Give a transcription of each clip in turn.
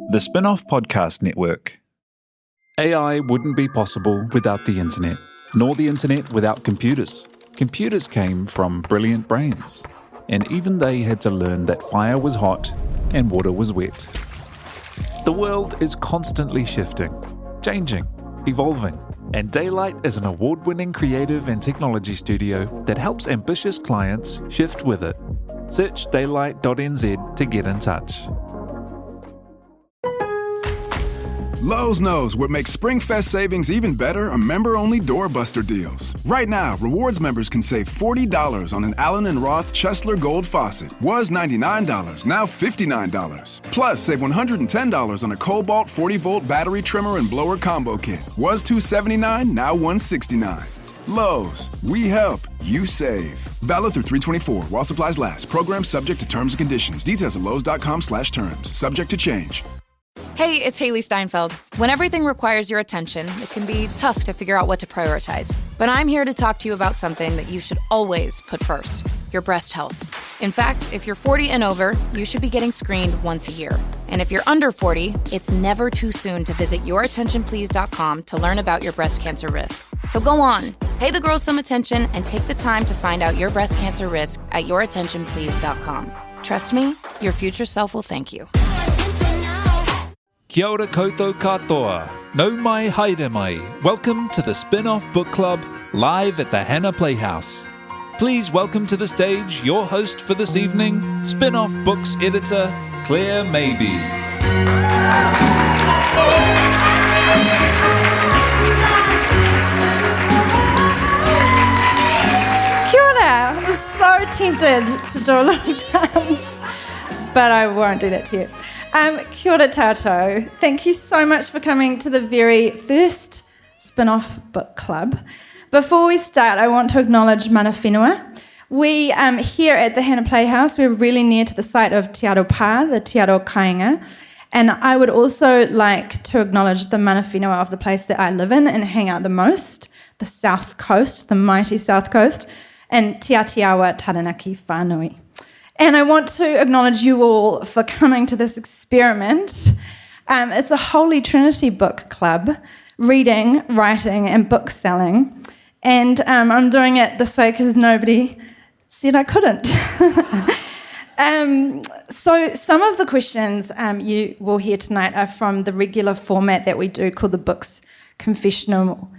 The Spinoff Podcast Network. AI wouldn't be possible without the internet, nor the internet without computers. Computers came from brilliant brains, and even they had to learn that fire was hot and water was wet. The world is constantly shifting, changing, evolving, and Daylight is an award-winning creative and technology studio that helps ambitious clients shift with it. Search daylight.nz to get in touch. Lowe's knows what makes SpringFest savings even better are member-only doorbuster deals. Right now, rewards members can save $40 on an Allen & Roth Chesler Gold faucet. Was $99, now $59. Plus, save $110 on a Cobalt 40-volt battery trimmer and blower combo kit. Was $279, now $169. Lowe's, we help, you save. Valid through 3/24 while supplies last. Program subject to terms and conditions. Details at lowes.com/terms. Subject to change. Hey, it's Haley Steinfeld. When everything requires your attention, it can be tough to figure out what to prioritize. But I'm here to talk to you about something that you should always put first, your breast health. In fact, if you're 40 and over, you should be getting screened once a year. And if you're under 40, it's never too soon to visit yourattentionplease.com to learn about your breast cancer risk. So go on, pay the girls some attention and take the time to find out your breast cancer risk at yourattentionplease.com. Trust me, your future self will thank you. Kia ora koutou katoa. Nau mai haere mai. Welcome to the Spinoff Book Club, live at the Hannah Playhouse. Please welcome to the stage your host for this evening, Spinoff Books editor, Claire Maybe. Kia ora. I was so tempted to do a little dance, but I won't do that to you. Kia ora tātou. Thank you so much for coming to the very first Spinoff Book Club. Before we start, I want to acknowledge mana whenua. We, here at the Hannah Playhouse, we're really near to the site of Te Aropa, the Te Aro Kāinga, and I would also like to acknowledge the mana whenua of the place that I live in and hang out the most, the South Coast, the mighty South Coast, and Te Aotearoa Taranaki Whānui. And I want to acknowledge you all for coming to this experiment. It's a Holy Trinity book club, reading, writing, and book selling. And I'm doing it this way because nobody said I couldn't. So some of the questions you will hear tonight are from the regular format that we do called the Books Confessional,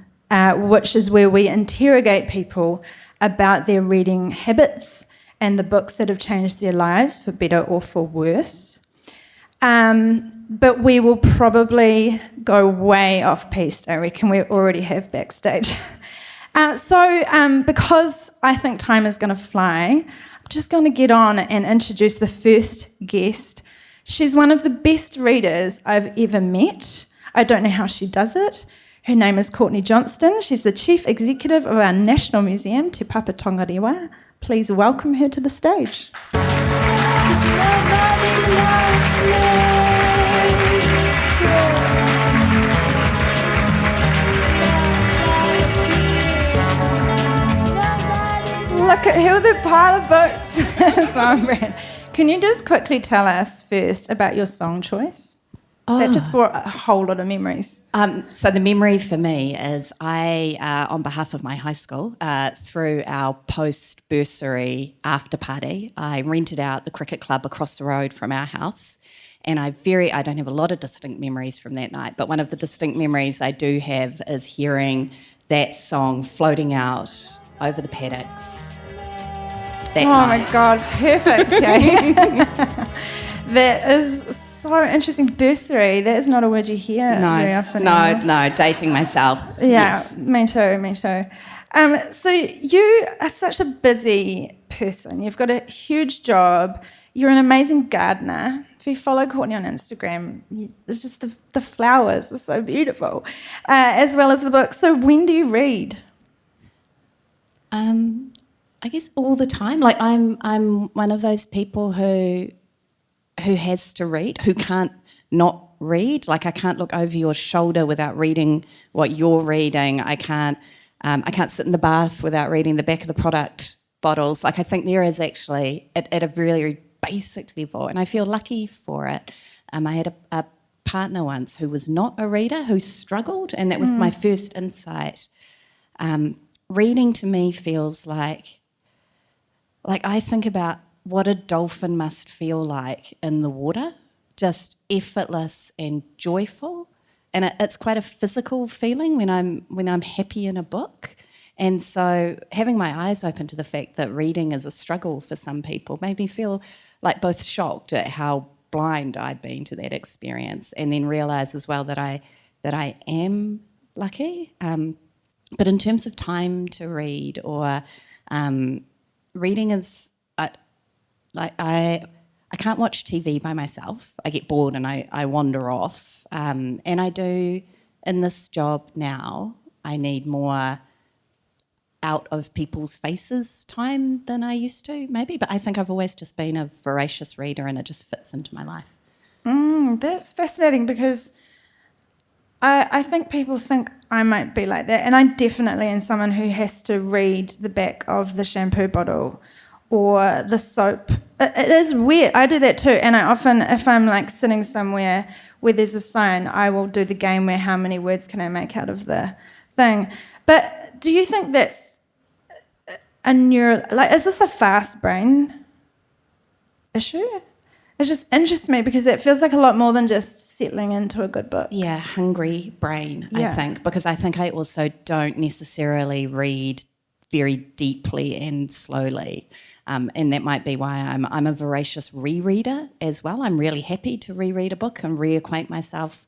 which is where we interrogate people about their reading habits and the books that have changed their lives for better or for worse. But we will probably go way off-piste, I reckon. We already have backstage. So because I think time is going to fly, I'm just going to get on and introduce the first guest. She's one of the best readers I've ever met. I don't know how she does it. Her name is Courtney Johnston. She's the Chief Executive of our National Museum, Te Papa Tongarewa. Please welcome her to the stage. Look at who the pile of books. Brand. Can you just quickly tell us first about your song choice? That just brought a whole lot of memories. So the memory for me is I, on behalf of my high school, through our post-bursary after party, I rented out the cricket club across the road from our house. And I don't have a lot of distinct memories from that night, but one of the distinct memories I do have is hearing that song floating out over the paddocks. My God, perfect. That is so interesting. Bursary, that is not a word you hear very often. No, dating myself. Yeah, yes. me too. So you are such a busy person. You've got a huge job. You're an amazing gardener. If you follow Courtney on Instagram, it's just the flowers are so beautiful, as well as the books. So when do you read? I guess all the time. Like I'm one of those people who has to read, who can't not read. Like I can't look over your shoulder without reading what you're reading. I can't sit in the bath without reading the back of the product bottles. Like I think there is actually at a really basic level, and I feel lucky for it, I had a partner once who was not a reader, who struggled, and that was my first insight. Reading to me feels like I think about what a dolphin must feel like in the water, just effortless and joyful. And it's quite a physical feeling when I'm happy in a book. And so having my eyes open to the fact that reading is a struggle for some people made me feel like both shocked at how blind I'd been to that experience, and then realise as well that I am lucky. But in terms of time to read, or reading is I can't watch TV by myself. I get bored and I wander off. And I do, in this job now, I need more out of people's faces time than I used to, maybe. But I think I've always just been a voracious reader, and it just fits into my life. That's fascinating, because I think people think I might be like that, and I definitely am someone who has to read the back of the shampoo bottle or the soap. It is weird. I do that too, and I often, if I'm like sitting somewhere where there's a sign, I will do the game where how many words can I make out of the thing. But do you think that's is this a fast brain issue? It just interests me because it feels like a lot more than just settling into a good book. Yeah, hungry brain, I think, because I think I also don't necessarily read very deeply and slowly. And that might be why I'm a voracious rereader as well. I'm really happy to reread a book and reacquaint myself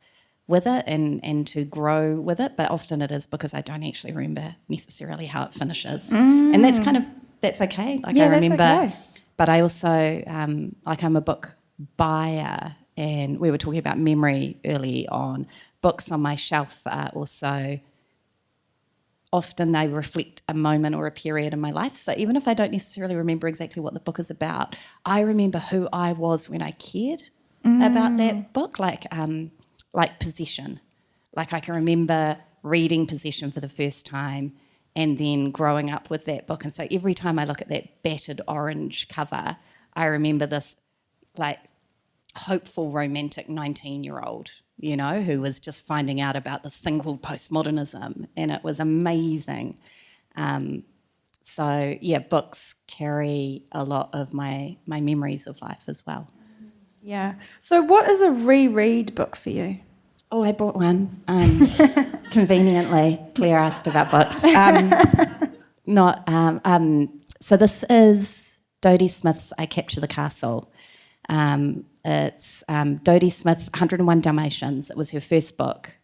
with it and to grow with it, but often it is because I don't actually remember necessarily how it finishes. And that's okay. I remember, that's okay. But I also, I'm a book buyer, and we were talking about memory early on. Books on my shelf are also, often they reflect a moment or a period in my life. So even if I don't necessarily remember exactly what the book is about, I remember who I was when I cared about that book, like Possession. Like I can remember reading Possession for the first time and then growing up with that book. And so every time I look at that battered orange cover, I remember this like hopeful, romantic 19-year-old, who was just finding out about this thing called postmodernism, and it was amazing. So, yeah, books carry a lot of my memories of life as well. Yeah. So what is a reread book for you? Oh, I bought one. Conveniently, Claire asked about books. So this is Dodie Smith's I Capture the Castle. It's Dodie Smith, 101 Dalmatians. It was her first book.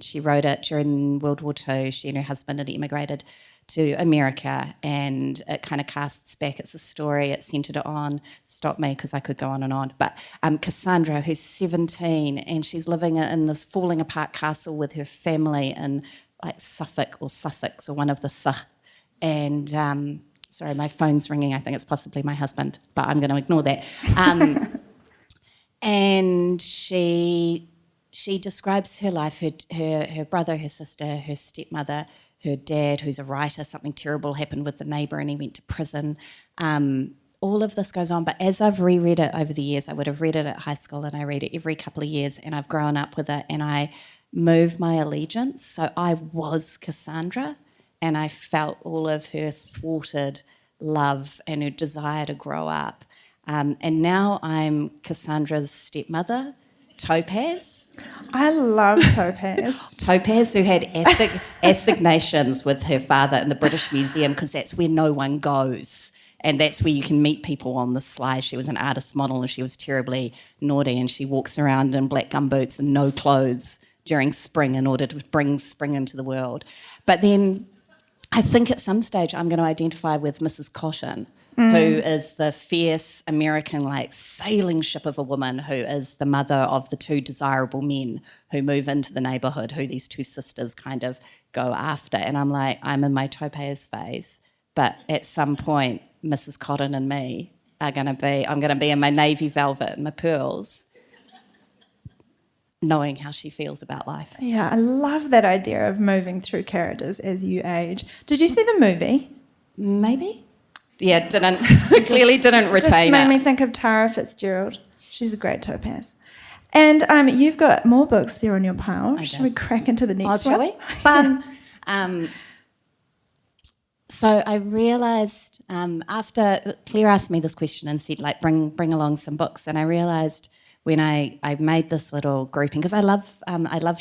She wrote it during World War II. She and her husband had immigrated to America, and it kind of casts back. It's a story. It's centred on, stop me because I could go on and on, but Cassandra, who's 17, and she's living in this falling apart castle with her family in like Suffolk or Sussex or one of the and sorry, my phone's ringing. I think it's possibly my husband, but I'm going to ignore that. And she describes her life, her brother, her sister, her stepmother, her dad, who's a writer. Something terrible happened with the neighbour and he went to prison. All of this goes on, but as I've reread it over the years, I would have read it at high school and I read it every couple of years, and I've grown up with it, and I move my allegiance. So I was Cassandra, and I felt all of her thwarted love and her desire to grow up. And now I'm Cassandra's stepmother, Topaz. I love Topaz. Topaz, who had assignations with her father in the British Museum, because that's where no one goes. And that's where you can meet people on the sly. She was an artist model and she was terribly naughty, and she walks around in black gumboots and no clothes during spring in order to bring spring into the world. But then I think at some stage I'm going to identify with Mrs. Cotton, who is the fierce American like sailing ship of a woman, who is the mother of the two desirable men who move into the neighbourhood, who these two sisters kind of go after. And I'm like, I'm in my Topaz phase, but at some point Mrs. Cotton and me I'm going to be in my navy velvet and my pearls, knowing how she feels about life. Yeah, I love that idea of moving through characters as you age. Did you see the movie? Maybe. Yeah, clearly didn't retain it. Just made me think of Tara Fitzgerald. She's a great Topaz. And you've got more books there on your pile. Should we crack into the next one? Shall we? Fun. So I realised after Claire asked me this question and said, like, bring along some books, and I realised when I made this little grouping, because I love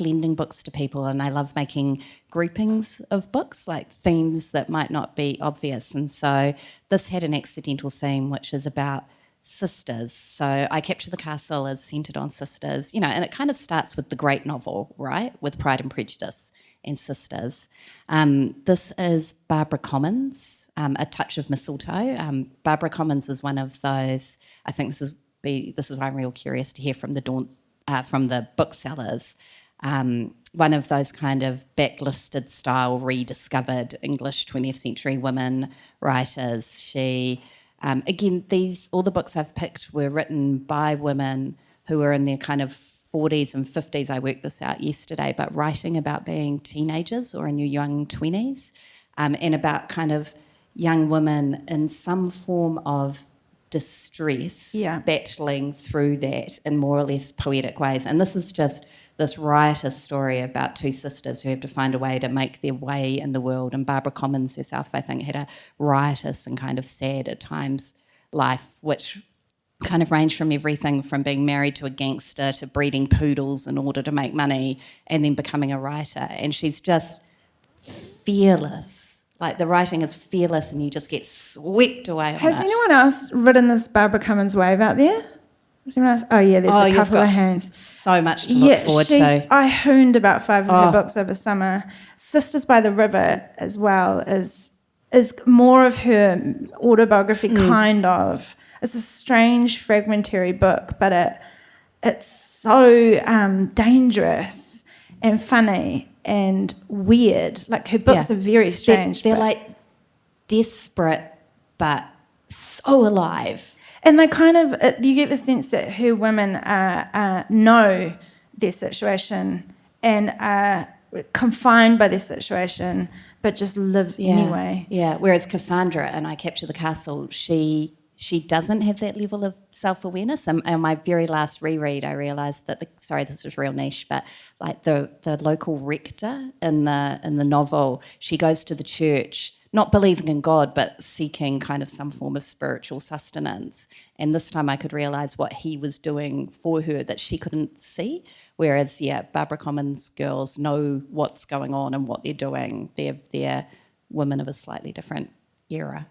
lending books to people, and I love making groupings of books, like themes that might not be obvious. And so this had an accidental theme, which is about sisters. So I Capture the Castle is centred on sisters, and it kind of starts with the great novel, right, with Pride and Prejudice and sisters. This is Barbara Common's A Touch of Mistletoe. Barbara Common's is one of those, I think this is why I'm real curious to hear from the booksellers. One of those kind of backlisted style rediscovered English 20th century women writers. She, again, all the books I've picked were written by women who were in their kind of 40s and 50s. I worked this out yesterday, but writing about being teenagers or in your young 20s, and about kind of young women in some form of distress, battling through that in more or less poetic ways. And this is just this riotous story about two sisters who have to find a way to make their way in the world. And Barbara Commons herself, I think, had a riotous and kind of sad at times life, which kind of ranged from everything from being married to a gangster to breeding poodles in order to make money and then becoming a writer. And she's just fearless. Like, the writing is fearless and you just get swept away. Has anyone else written this Barbara Cummins wave out there? Has anyone else? Oh, yeah, there's a couple of hands. So much to look forward to. I hooned about 5 of her books over summer. Sisters by the River as well is more of her autobiography, kind of. It's a strange, fragmentary book, but it's so dangerous and funny and weird. Like, her books are very strange. They're like desperate, but so alive. And they kind of, you get the sense that her women know their situation and are confined by their situation, but just live anyway. Yeah, whereas Cassandra in I Capture the Castle, she doesn't have that level of self-awareness. And my very last reread, I realised that this was real niche, but like the local rector in the novel, she goes to the church, not believing in God, but seeking kind of some form of spiritual sustenance. And this time I could realise what he was doing for her that she couldn't see. Whereas, Barbara Commons girls know what's going on and what they're doing. They're women of a slightly different era.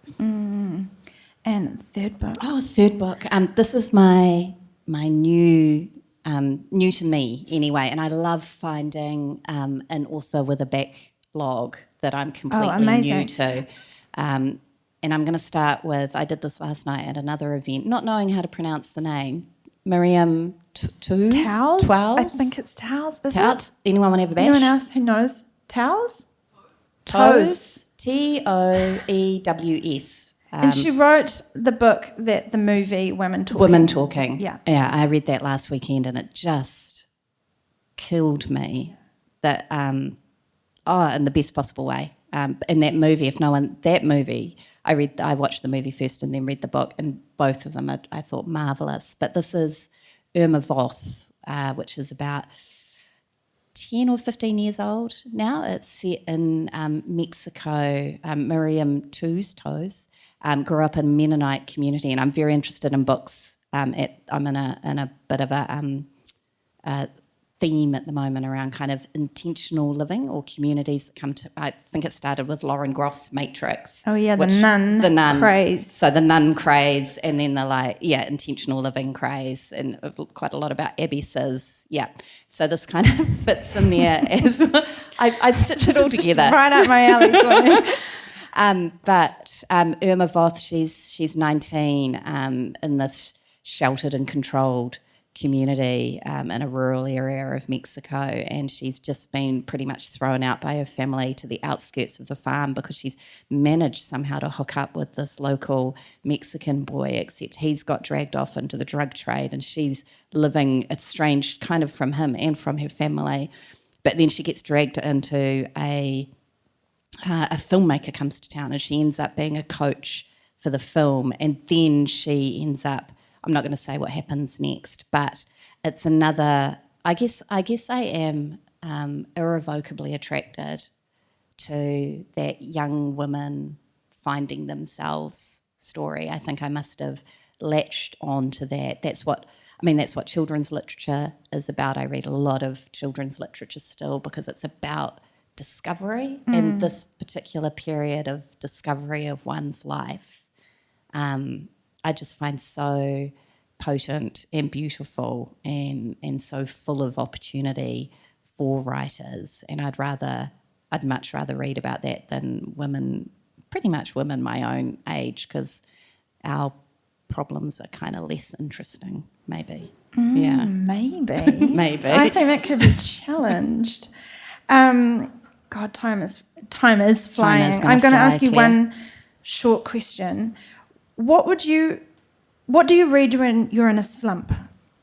And third book. Third book. This is my new to me anyway, and I love finding an author with a backlog that I'm completely new to. And I'm going to start with, I did this last night at another event, not knowing how to pronounce the name, Miriam Towles? I think it's Towles. Towles? Anyone want to have a bash? Anyone else who knows Towles? Toes. Toews. And she wrote the book that the movie Women Talking. Women Talking. Yeah, I read that last weekend and it just killed me. That in the best possible way. In that movie, I watched the movie first and then read the book, and both of them I thought marvellous. But this is Irma Voth, which is about 10 or 15 years old now. It's set in Mexico. Miriam Toes grew up in a Mennonite community, and I'm very interested in books. I'm in a bit of a theme at the moment around kind of intentional living or communities that come to, I think it started with Lauren Groff's Matrix. Oh yeah, the nuns craze. So the nun craze, and then the intentional living craze, and quite a lot about abbesses. Yeah, so this kind of fits in there as well. I stitched it all together. Right up my alley. But Irma Voth, she's 19 in this sheltered and controlled community in a rural area of Mexico, and she's just been pretty much thrown out by her family to the outskirts of the farm because she's managed somehow to hook up with this local Mexican boy, except he's got dragged off into the drug trade and she's living estranged kind of from him and from her family. But then she gets dragged into a filmmaker comes to town, and she ends up being a coach for the film, and then she ends up, I'm not going to say what happens next, but it's another. I guess I am irrevocably attracted to that young women finding themselves story. I think I must have latched on to that. That's what children's literature is about. I read a lot of children's literature still because it's about discovery and this particular period of discovery of one's life. I just find so potent and beautiful and so full of opportunity for writers. And I'd much rather read about that than pretty much women my own age, because our problems are kind of less interesting, maybe. Yeah. Maybe. Maybe. I think that could be challenged. God, time is flying. I'm going to ask you one short question. What do you read when you're in a slump?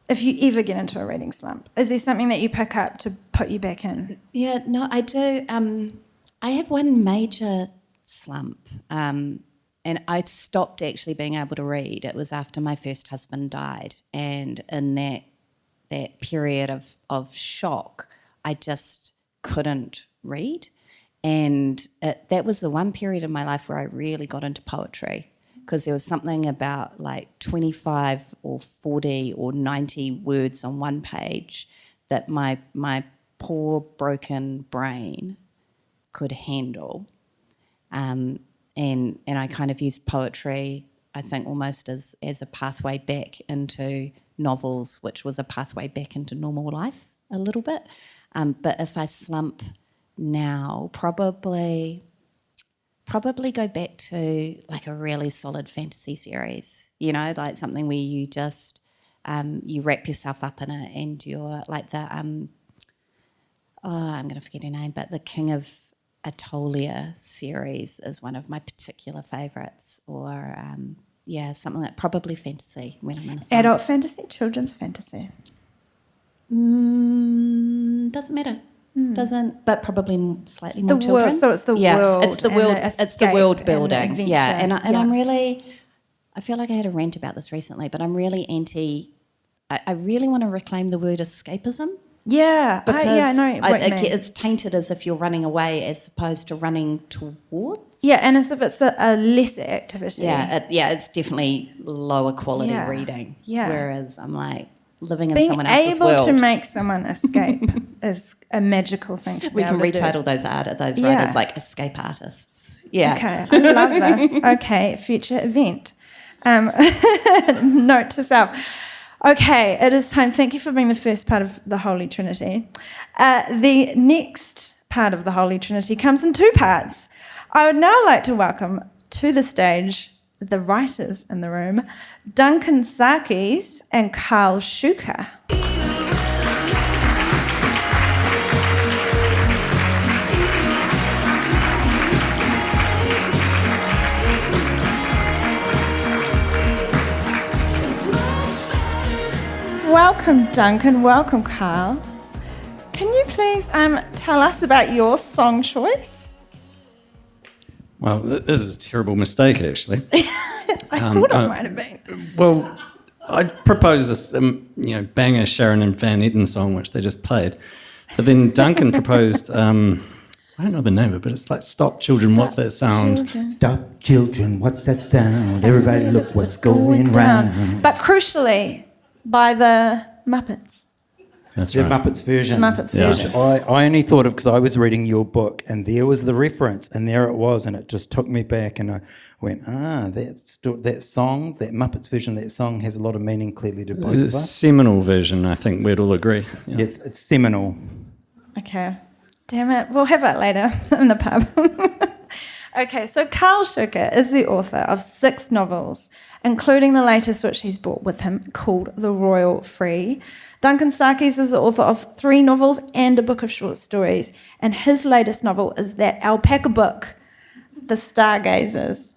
If you ever get into a reading slump, is there something that you pick up to put you back in? Yeah, no, I do. I had one major slump, and I stopped actually being able to read. It was after my first husband died, and in that period of shock, I just couldn't read. And that was the one period in my life where I really got into poetry, because there was something about like 25 or 40 or 90 words on one page that my poor broken brain could handle. And I kind of used poetry, I think, almost as a pathway back into novels, which was a pathway back into normal life a little bit. But if I slump now, probably go back to like a really solid fantasy series, like something where you just you wrap yourself up in it, and you're like the I'm going to forget her name, but the King of Aotearoa series is one of my particular favourites, or something like probably fantasy when I'm in a slump. Adult fantasy, children's fantasy? Doesn't matter. Doesn't, but probably slightly more children's. So it's the world. It's the world. It's the world building. And yeah, and I'm really. I feel like I had a rant about this recently, but I'm really anti. I really want to reclaim the word escapism. Yeah, because I know what you mean. It's tainted as if you're running away as opposed to running towards. Yeah, and as if it's a lesser activity. Yeah, it's definitely lower quality reading. Yeah, whereas I'm like, living in someone else's world. world. Being able to make someone escape is a magical thing to be able to do. We can retitle those writers like escape artists. Yeah. Okay, I love this. Okay, future event. Note to self. Okay, it is time. Thank you for being the first part of the Holy Trinity. The next part of the Holy Trinity comes in two parts. I would now like to welcome to the stage the writers in the room, Duncan Sarkies and Carl Shuker. Welcome, Duncan. Welcome, Carl. Can you please tell us about your song choice? Well, this is a terrible mistake, actually. I thought it might have been. Well, I proposed this, banger Sharon and Van Etten song, which they just played. But then Duncan proposed, I don't know the name of it, but it's like Stop Children, What's That Sound? Children. Stop children, what's that sound? Everybody look what's going round. But crucially, by the Muppets. That's The right. Muppets version. Muppets version. I only thought of because I was reading your book and there was the reference and there it was and it just took me back and I went, that song, that Muppets version of that song has a lot of meaning clearly to both It's of a us. seminal version, I think we'd all agree. Yeah. It's seminal. Okay. Damn it. We'll have it later in the pub. Okay, so Carl Shuker is the author of 6 novels, including the latest which he's brought with him called The Royal Free. Duncan Sarkies is the author of 3 novels and a book of short stories, and his latest novel is that alpaca book, The Stargazers,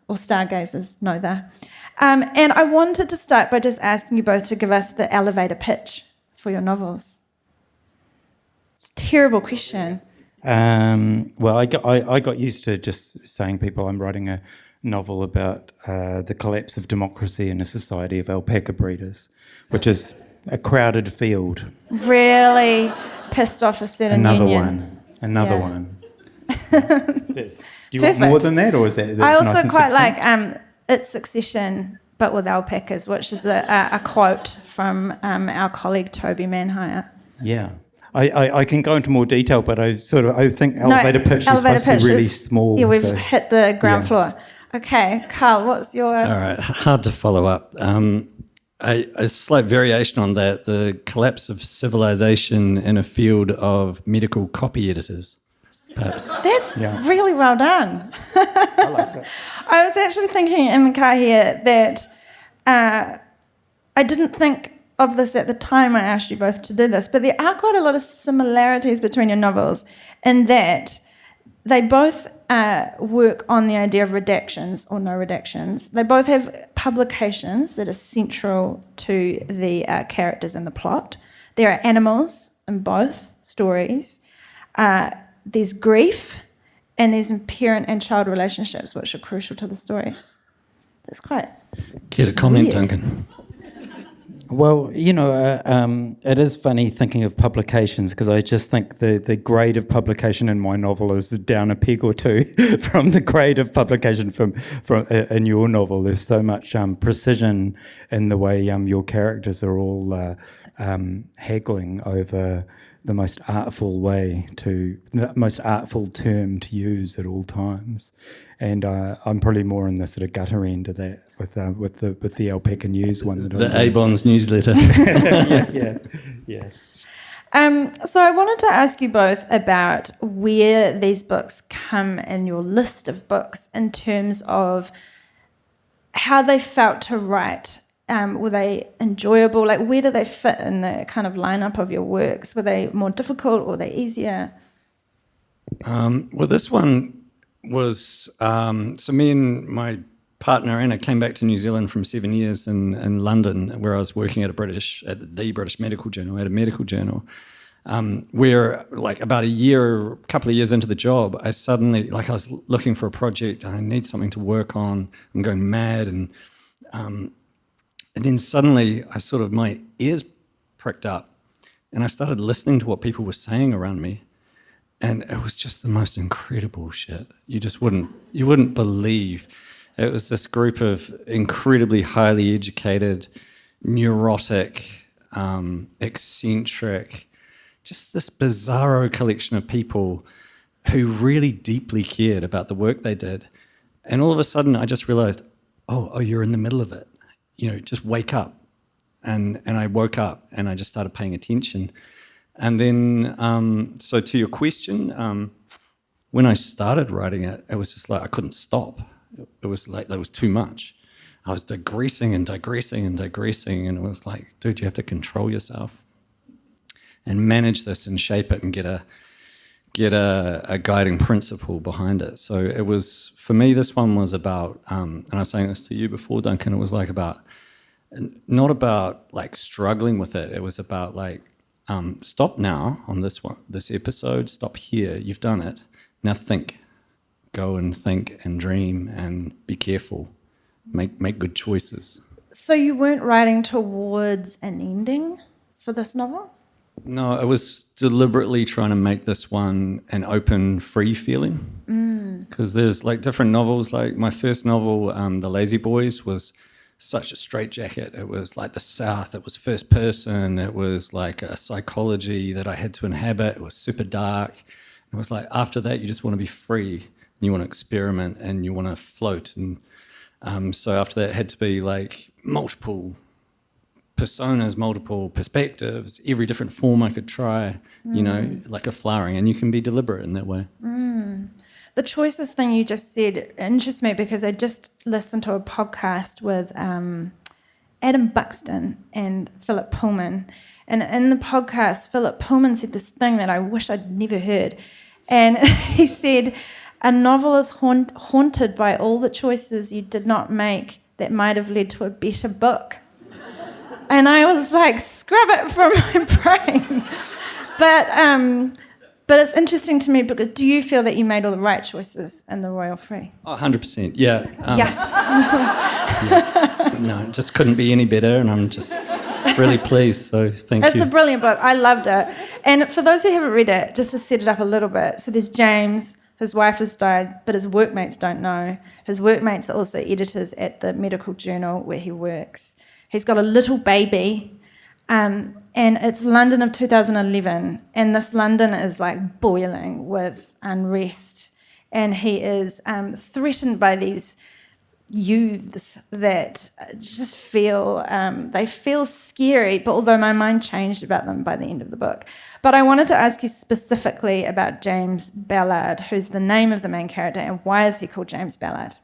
know that. And I wanted to start by just asking you both to give us the elevator pitch for your novels. It's a terrible question. Well, I got used to just saying people I'm writing a novel about the collapse of democracy in a society of alpaca breeders, which is a crowded field. Really pissed off a certain union. Another Yeah. one. Do you want Perfect. more than that, or is that? I That's also nice and quite succinct? like It's Succession, but with alpacas, which is a quote from our colleague Toby Manhire. Yeah. I can go into more detail, but I think elevator pitch is supposed to be really small. Yeah, we've so- hit the ground floor. Okay, Carl, what's your... All right, hard to follow up. A slight variation on that, the collapse of civilization in a field of medical copy editors, perhaps. That's really well done. I like it. I was actually thinking in the car here that I didn't think of this at the time I asked you both to do this, but there are quite a lot of similarities between your novels in that they both work on the idea of redactions or no redactions. They both have publications that are central to the characters and the plot. There are animals in both stories. There's grief, and there's parent and child relationships, which are crucial to the stories. That's quite Care to comment, weird. Duncan? Well, it is funny thinking of publications because I just think the grade of publication in my novel is down a peg or two from the grade of publication from in your novel. There's so much precision in the way your characters are all haggling over the most artful term to use at all times, and I'm probably more in the sort of gutter end of that with the Alpaca News one. The Avon's newsletter. yeah. So I wanted to ask you both about where these books come in your list of books in terms of how they felt to write. Were they enjoyable? Like, where do they fit in the kind of lineup of your works? Were they more difficult or were they easier? Well, this one was... so me and my partner, Anna, came back to New Zealand from 7 years in London, where I was working at the British Medical Journal, at a medical journal, where, like, about a couple of years into the job, I suddenly, I was looking for a project, I need something to work on, I'm going mad, and then suddenly my ears pricked up and I started listening to what people were saying around me, and it was just the most incredible shit. You wouldn't believe. It was this group of incredibly highly educated, neurotic, eccentric, just this bizarro collection of people who really deeply cared about the work they did. And all of a sudden I just realized, oh, you're in the middle of it. Just wake up. And I woke up and I just started paying attention. And then, so to your question, when I started writing it, it was just like I couldn't stop. It was like there was too much. I was digressing and digressing and digressing, and it was like, dude, you have to control yourself and manage this and shape it and get a guiding principle behind it. So it was, for me, this one was about, and I was saying this to you before, Duncan, it was like not about like struggling with it. It was about like, stop now on this episode, stop here, you've done it. Now think, go and think and dream and be careful, make good choices. So you weren't writing towards an ending for this novel? No, I was deliberately trying to make this one an open, free feeling. Because there's like different novels. Like my first novel, The Lazy Boys, was such a straitjacket. It was like the South. It was first person. It was like a psychology that I had to inhabit. It was super dark. It was like after that, you just want to be free. You want to experiment and you want to float. And so after that, it had to be like multiple personas, multiple perspectives, every different form I could try, like a flowering, and you can be deliberate in that way. The choices thing you just said interests me because I just listened to a podcast with Adam Buxton and Philip Pullman. And in the podcast, Philip Pullman said this thing that I wish I'd never heard. And he said, a novel is haunted by all the choices you did not make that might have led to a better book. And I was like, scrub it from my brain. But it's interesting to me because do you feel that you made all the right choices in The Royal Free? Oh, 100%, yeah. Yes. No, it just couldn't be any better, and I'm just really pleased, so thank you. It's a brilliant book. I loved it. And for those who haven't read it, just to set it up a little bit, so there's James, his wife has died, but his workmates don't know. His workmates are also editors at the medical journal where he works. He's got a little baby, and it's London of 2011, and this London is like boiling with unrest, and he is threatened by these youths that just feel they feel scary, but although my mind changed about them by the end of the book. But I wanted to ask you specifically about James Ballard, who's the name of the main character, and why is he called James Ballard?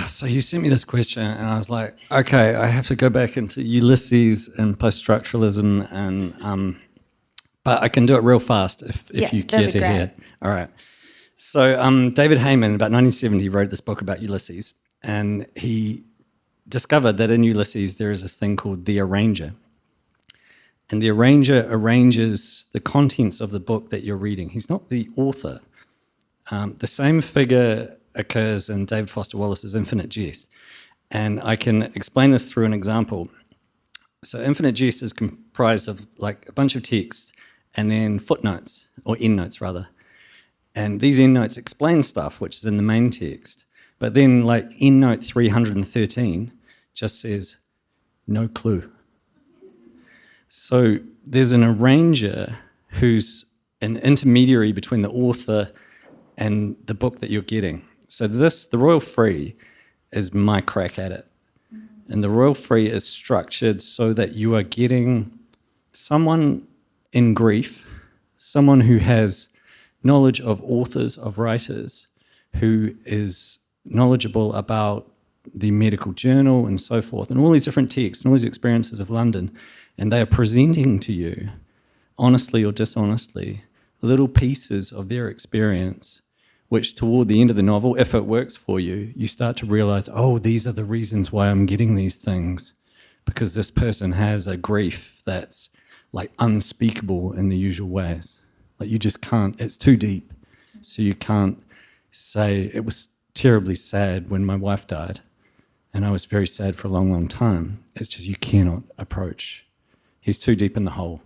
So you sent me this question and I was like, okay, I have to go back into Ulysses and post-structuralism, and but I can do it real fast if you care to hear. All right. So David Heyman, about 1970, wrote this book about Ulysses, and he discovered that in Ulysses there is this thing called the arranger. And the arranger arranges the contents of the book that you're reading. He's not the author. The same figure occurs in David Foster Wallace's Infinite Jest. And I can explain this through an example. So Infinite Jest is comprised of like a bunch of text and then footnotes, or endnotes rather. And these endnotes explain stuff which is in the main text. But then like endnote 313 just says, no clue. So there's an arranger who's an intermediary between the author and the book that you're getting. So the Royal Free is my crack at it. And the Royal Free is structured so that you are getting someone in grief, someone who has knowledge of authors, of writers, who is knowledgeable about the medical journal and so forth, and all these different texts and all these experiences of London, and they are presenting to you, honestly or dishonestly, little pieces of their experience, which toward the end of the novel, if it works for you, you start to realize, oh, these are the reasons why I'm getting these things, because this person has a grief that's like unspeakable in the usual ways. Like you just can't, it's too deep. So you can't say, it was terribly sad when my wife died, and I was very sad for a long, long time. It's just you cannot approach. He's too deep in the hole.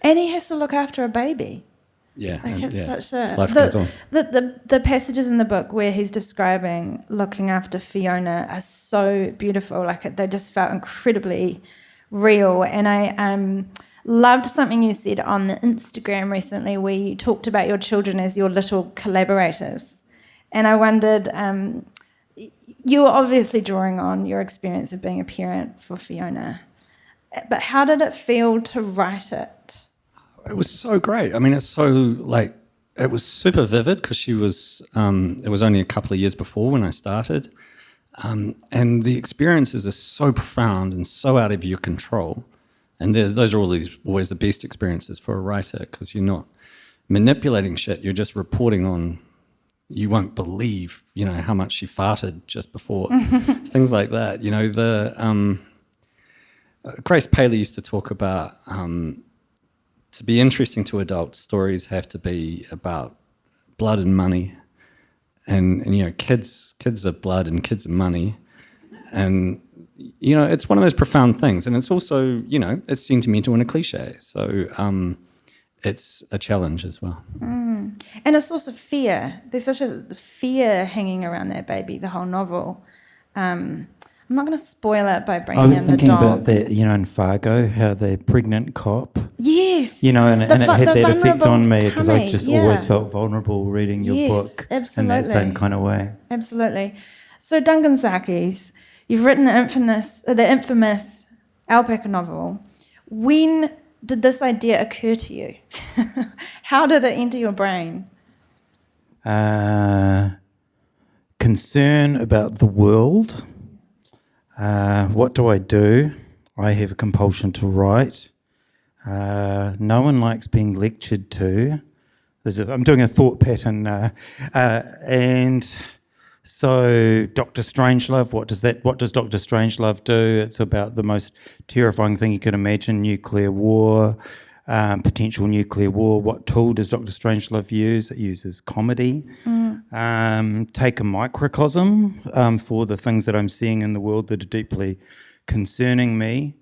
And he has to look after a baby. Yeah. Like it's such a... Life goes on. The passages in the book where he's describing looking after Fiona are so beautiful. Like they just felt incredibly real. And I loved something you said on the Instagram recently where you talked about your children as your little collaborators. And I wondered, you were obviously drawing on your experience of being a parent for Fiona, but how did it feel to write it? It was so great. I mean, it's so like, it was super vivid because she was, it was only a couple of years before when I started. And the experiences are so profound and so out of your control. And those are always the best experiences for a writer because you're not manipulating shit. You're just reporting on, you won't believe, you know, how much she farted just before. Things like that. You know, Grace Paley used to talk about, to be interesting to adults, stories have to be about blood and money. And you know, kids are blood and kids are money. And, you know, it's one of those profound things. And it's also, you know, it's sentimental and a cliche. So it's a challenge as well. And a source of fear. There's such a fear hanging around that baby, the whole novel. I'm not going to spoil it by bringing in the dog. I was thinking about that, you know, in Fargo, how the pregnant cop. Yes. You know, and it had that effect on me because I just tummy, always felt vulnerable reading your book in that same kind of way. Absolutely. So Duncan Sarkies, you've written the infamous alpaca novel. When did this idea occur to you? How did it enter your brain? Concern about the world. What do? I have a compulsion to write. No one likes being lectured to. I'm doing a thought pattern. And so Dr. Strangelove, what does Dr. Strangelove do? It's about the most terrifying thing you could imagine, nuclear war, potential nuclear war. What tool does Dr. Strangelove use? It uses comedy. Take a microcosm for the things that I'm seeing in the world that are deeply concerning me.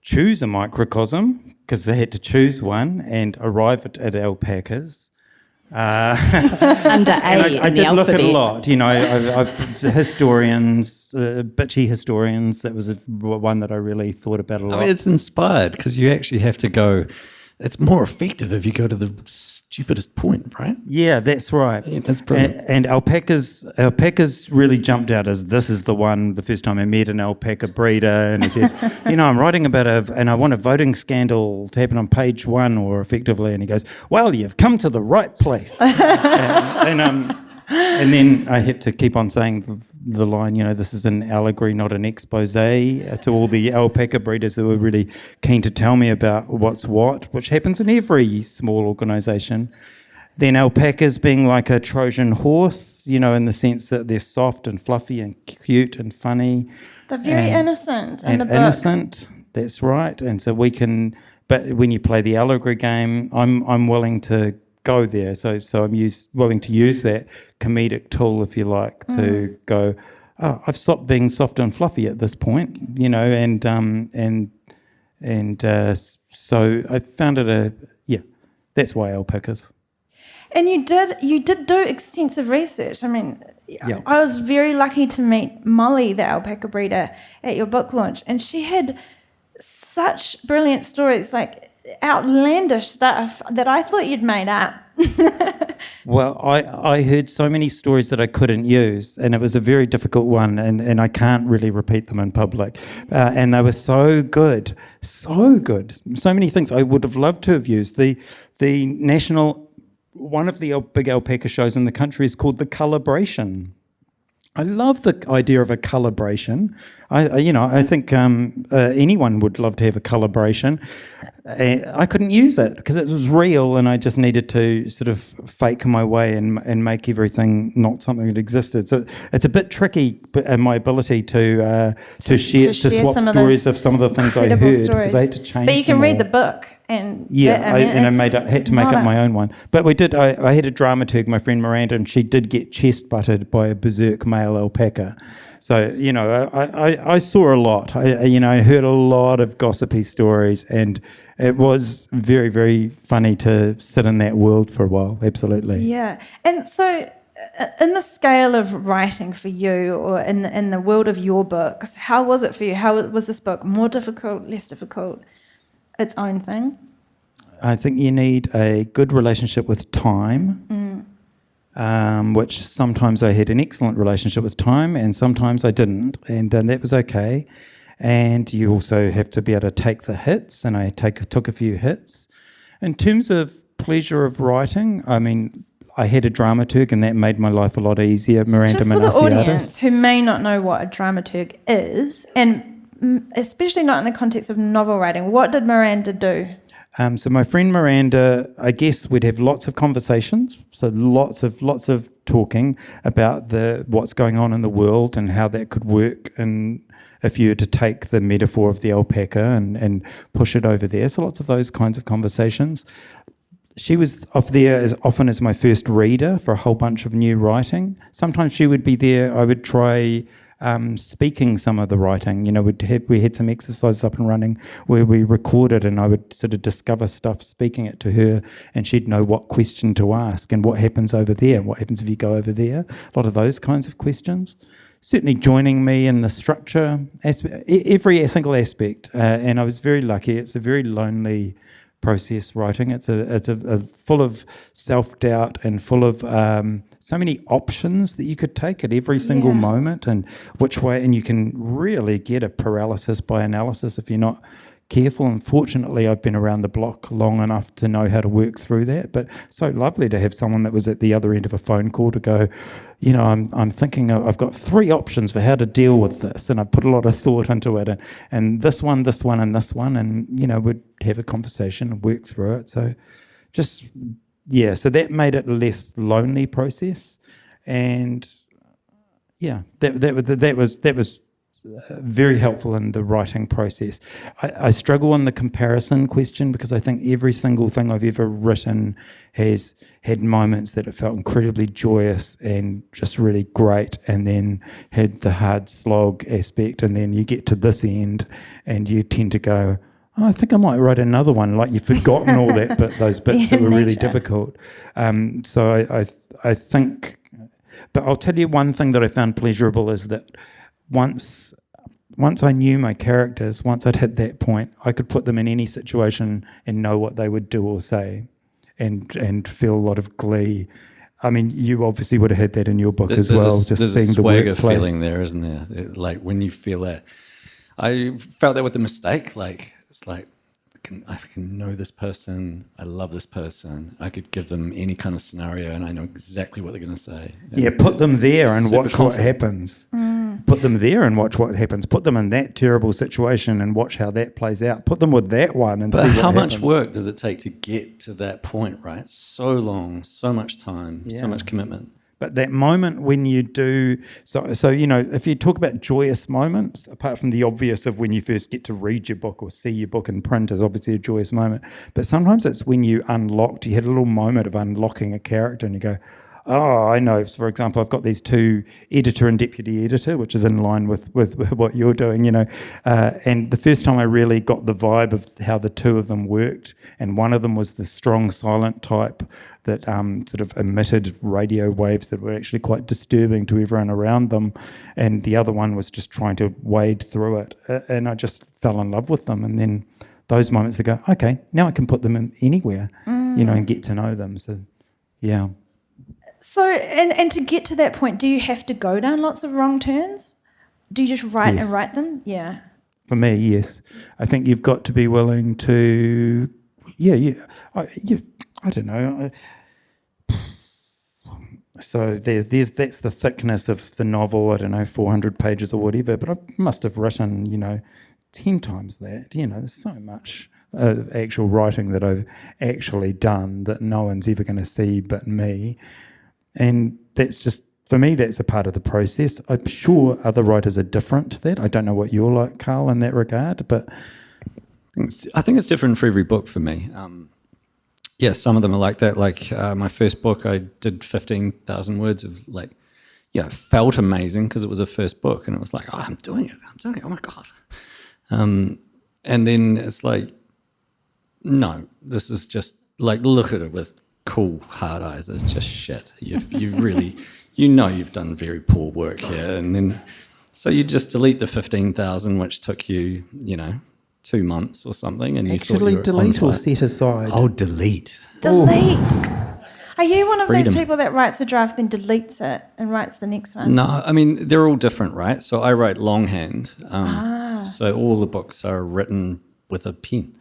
choose a microcosm because they had to choose one and arrive at alpacas. Under A I in the did look alphabet. at a lot, I've historians, bitchy historians. That was one that I really thought about a lot. I mean, it's inspired because you actually have to go. It's more effective if you go to the stupidest point, right? Yeah, that's right. Yeah, that's brilliant. And alpacas really jumped out as this is the one. The first time I met an alpaca breeder, and he said, I'm writing about and I want a voting scandal to happen on page 1, or effectively, and he goes, well, you've come to the right place. And then I have to keep on saying the line, this is an allegory, not an expose, to all the alpaca breeders who were really keen to tell me about what's what, which happens in every small organisation. Then alpacas being like a Trojan horse, in the sense that they're soft and fluffy and cute and funny. They're very innocent in the book. Innocent, that's right. And so but when you play the allegory game, I'm willing to go there. So I'm willing to use that comedic tool, if you like, to go, I've stopped being soft and fluffy at this point, so I found it that's why alpacas. And you did do extensive research. I mean, Yeah. I was very lucky to meet Molly, the alpaca breeder, at your book launch, and she had such brilliant stories, like outlandish stuff that I thought you'd made up. Well, I heard so many stories that I couldn't use, and it was a very difficult one, and I can't really repeat them in public. And they were so good. So many things I would have loved to have used. One of the big alpaca shows in the country is called the Calibration. I love the idea of a calibration. I think anyone would love to have a calibration. I couldn't use it because it was real, and I just needed to sort of fake my way and make everything not something that existed. So it's a bit tricky, my ability to swap stories of some of the things I heard, because I had to change. But you can them read all. the book, and I had to make up my own one. But we did. I had a dramaturg, my friend Miranda, and she did get chest butted by a berserk male alpaca. So I saw a lot. I heard a lot of gossipy stories, and it was very, very funny to sit in that world for a while. Absolutely. Yeah, and so in the scale of writing for you, or in the world of your books, how was it for you? How was this book? More difficult, less difficult? Its own thing? I think you need a good relationship with time, which sometimes I had an excellent relationship with time, and sometimes I didn't, and that was okay. And you also have to be able to take the hits, and I took a few hits. In terms of pleasure of writing, I mean, I had a dramaturg, and that made my life a lot easier. Miranda Just for the audience who may not know what a dramaturg is, and especially not in the context of novel writing, what did Miranda do? So my friend Miranda, I guess we'd have lots of conversations, so lots of talking about what's going on in the world and how that could work, and if you were to take the metaphor of the alpaca and push it over there. So lots of those kinds of conversations. She was there as often as my first reader for a whole bunch of new writing. Sometimes she would be there. I would try speaking some of the writing. We had some exercises up and running where we recorded, and I would sort of discover stuff speaking it to her, and she'd know what question to ask and what happens over there, what happens if you go over there. A lot of those kinds of questions. Certainly joining me in the structure, every single aspect, and I was very lucky. It's a very lonely process, writing. It's a full of self-doubt and full of so many options that you could take at every single moment, and which way, and you can really get a paralysis by analysis if you're not careful. And fortunately, I've been around the block long enough to know how to work through that. But so lovely to have someone that was at the other end of a phone call to go, I'm thinking I've got 3 options for how to deal with this, and I put a lot of thought into it, and this one, and this one, and we'd have a conversation and work through it. So so that made it a less lonely process, and that was very helpful in the writing process. I struggle on the comparison question, because I think every single thing I've ever written has had moments that it felt incredibly joyous and just really great, and then had the hard slog aspect, and then you get to this end and you tend to go, I think I might write another one. Like, you've forgotten all that, but those bits that were really difficult. So I think, but I'll tell you one thing that I found pleasurable is that once I knew my characters, once I'd hit that point, I could put them in any situation and know what they would do or say, and feel a lot of glee. I mean, you obviously would have had that in your book as well. There's just a seeing the swagger workplace feeling there, isn't there? Like when you feel that. I felt that with The Mistake. Like it's like I can know this person. I love this person. I could give them any kind of scenario, and I know exactly what they're going to say. Yeah, put them there and watch what confident. happens. Put them there and watch what happens. Put them in that terrible situation and watch how that plays out. Put them with that one and see what happens. But how much work does it take to get to that point, right? So long, so much time, so much commitment. But that moment when you do, so you know, if you talk about joyous moments, apart from the obvious of when you first get to read your book or see your book in print is obviously a joyous moment, but sometimes it's when you had a little moment of unlocking a character and you go, oh, I know, for example, I've got these two, editor and deputy editor, which is in line with what you're doing, you know, and the first time I really got the vibe of how the two of them worked, and one of them was the strong silent type that sort of emitted radio waves that were actually quite disturbing to everyone around them, and the other one was just trying to wade through it, and I just fell in love with them. And then those moments to go, okay, now I can put them in anywhere, you know, and get to know them. So, yeah. So, and to get to that point, do you have to go down lots of wrong turns? Do you just write and write them? Yeah. For me, yes. I think you've got to be willing to, I don't know. So that's the thickness of the novel, I don't know, 400 pages or whatever, but I must have written, you know, 10 times that. You know, there's so much actual writing that I've actually done that no one's ever going to see but me. And that's just, for me, that's a part of the process. I'm sure other writers are different to that. I don't know what you're like, Carl, in that regard, but I think it's different for every book for me. Yeah, some of them are like that. Like my first book, I did 15,000 words of like, you know, felt amazing because it was a first book, and it was like, oh, I'm doing it. Oh my God. And then it's like, no, this is just like, look at it with cool hard eyes. It's just shit. You've really, you know, you've done very poor work here. And then, so you just delete the 15,000, which took you, you know, 2 months or something, and actually you thought you were delete or set aside. Oh, delete. Delete. Are you one of Freedom. those people that writes a draft, then deletes it and writes the next one? No, I mean, they're all different, right? So I write longhand. So all the books are written with a pen,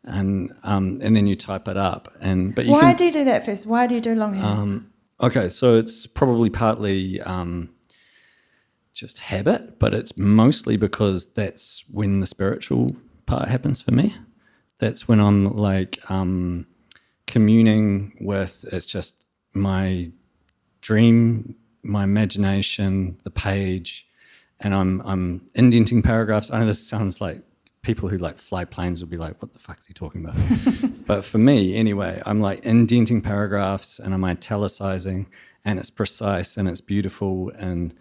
and then you type it up. But why do you do that first? Why do you do longhand? Okay, so it's probably partly just habit, but it's mostly because that's when the spiritual part happens for me. That's when I'm like communing with, it's just my dream, my imagination, the page, and I'm indenting paragraphs. I know this sounds like people who like fly planes will be like, what the fuck is he talking about? But for me, anyway, I'm like indenting paragraphs and I'm italicizing, and it's precise and it's beautiful. And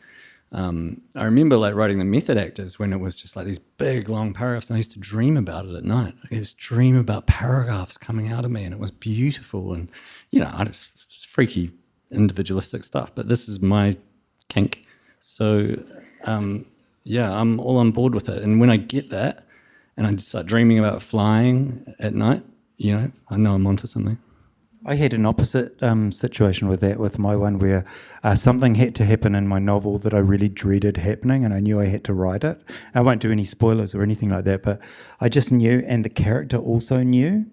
I remember like writing The Method Actors when it was just like these big long paragraphs, and I used to dream about it at night. I used to dream about paragraphs coming out of me, and it was beautiful. And, you know, it's freaky individualistic stuff, but this is my kink. So, yeah, I'm all on board with it. And when I get that and I start dreaming about flying at night, you know I'm onto something. I had an opposite situation with that, with my one, where something had to happen in my novel that I really dreaded happening, and I knew I had to write it. I won't do any spoilers or anything like that, but I just knew, and the character also knew.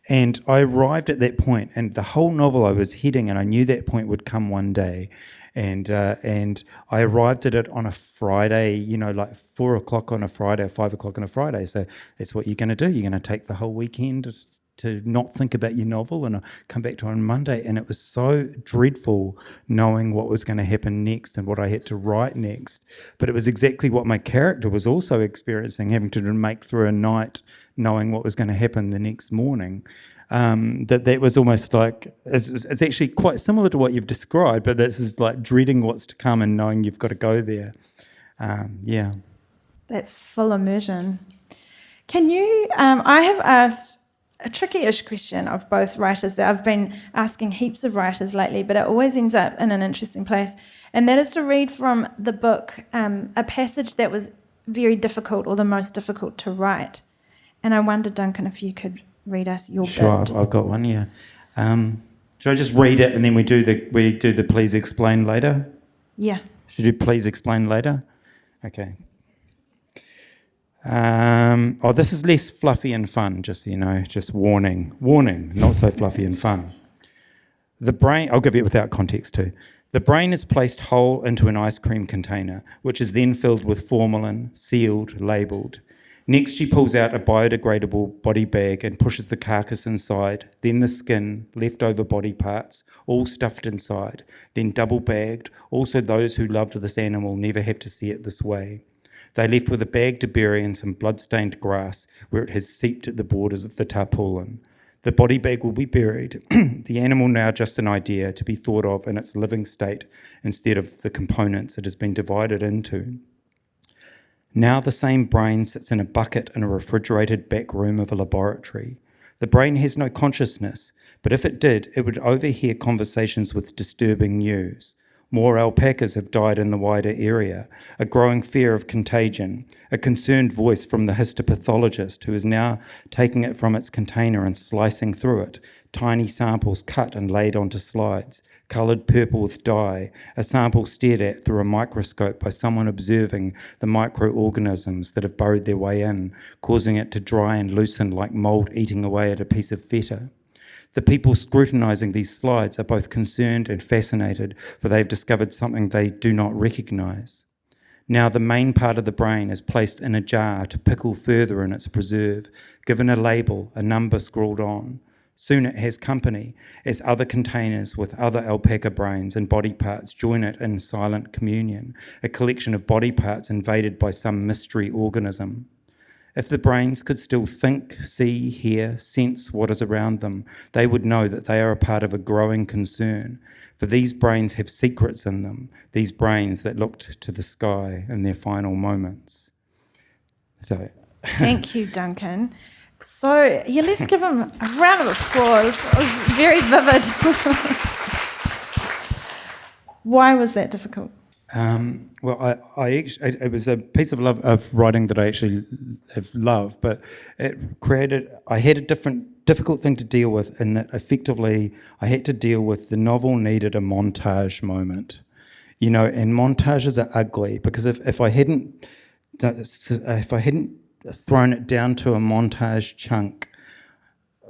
And I arrived at that point, and the whole novel I was heading, and I knew that point would come one day. And I arrived at it on a Friday, you know, like 4 o'clock on a Friday or 5 o'clock on a Friday. So that's what you're going to do. You're going to take the whole weekend to not think about your novel, and I'll come back to it on Monday. And it was so dreadful knowing what was going to happen next and what I had to write next. But it was exactly what my character was also experiencing, having to make through a night knowing what was going to happen the next morning. That was almost like, it's actually quite similar to what you've described, but this is like dreading what's to come and knowing you've got to go there. Yeah. That's full immersion. Can you, I have asked a tricky-ish question of both writers that I've been asking heaps of writers lately, but it always ends up in an interesting place, and that is to read from the book a passage that was very difficult or the most difficult to write. And I wonder, Duncan, if you could read us your Sure, bit. I've got one, yeah. Should I just read it and then we do the please explain later? Yeah. Should we do please explain later? Okay. This is less fluffy and fun, just so you know, just warning, not so fluffy and fun. The brain, I'll give you it without context too. The brain is placed whole into an ice cream container, which is then filled with formalin, sealed, labelled. Next, she pulls out a biodegradable body bag and pushes the carcass inside, then the skin, leftover body parts, all stuffed inside, then double bagged. Also, those who loved this animal never have to see it this way. They're left with a bag to bury in some blood-stained grass where it has seeped at the borders of the tarpaulin. The body bag will be buried, the animal now just an idea to be thought of in its living state instead of the components it has been divided into. Now the same brain sits in a bucket in a refrigerated back room of a laboratory. The brain has no consciousness, but if it did, it would overhear conversations with disturbing news. More alpacas have died in the wider area, a growing fear of contagion, a concerned voice from the histopathologist who is now taking it from its container and slicing through it, tiny samples cut and laid onto slides, coloured purple with dye, a sample stared at through a microscope by someone observing the microorganisms that have burrowed their way in, causing it to dry and loosen like mould eating away at a piece of feta. The people scrutinising these slides are both concerned and fascinated, for they've discovered something they do not recognise. Now the main part of the brain is placed in a jar to pickle further in its preserve, given a label, a number scrawled on. Soon it has company, as other containers with other alpaca brains and body parts join it in silent communion, a collection of body parts invaded by some mystery organism. If the brains could still think, see, hear, sense what is around them, they would know that they are a part of a growing concern. For these brains have secrets in them, these brains that looked to the sky in their final moments. So, Thank you, Duncan. So, yeah, let's give him a round of applause. It was very vivid. Why was that difficult? Well, it was a piece of writing that I actually have loved, but I had a difficult thing to deal with in that effectively I had to deal with the novel needed a montage moment, and montages are ugly because if I hadn't thrown it down to a montage chunk,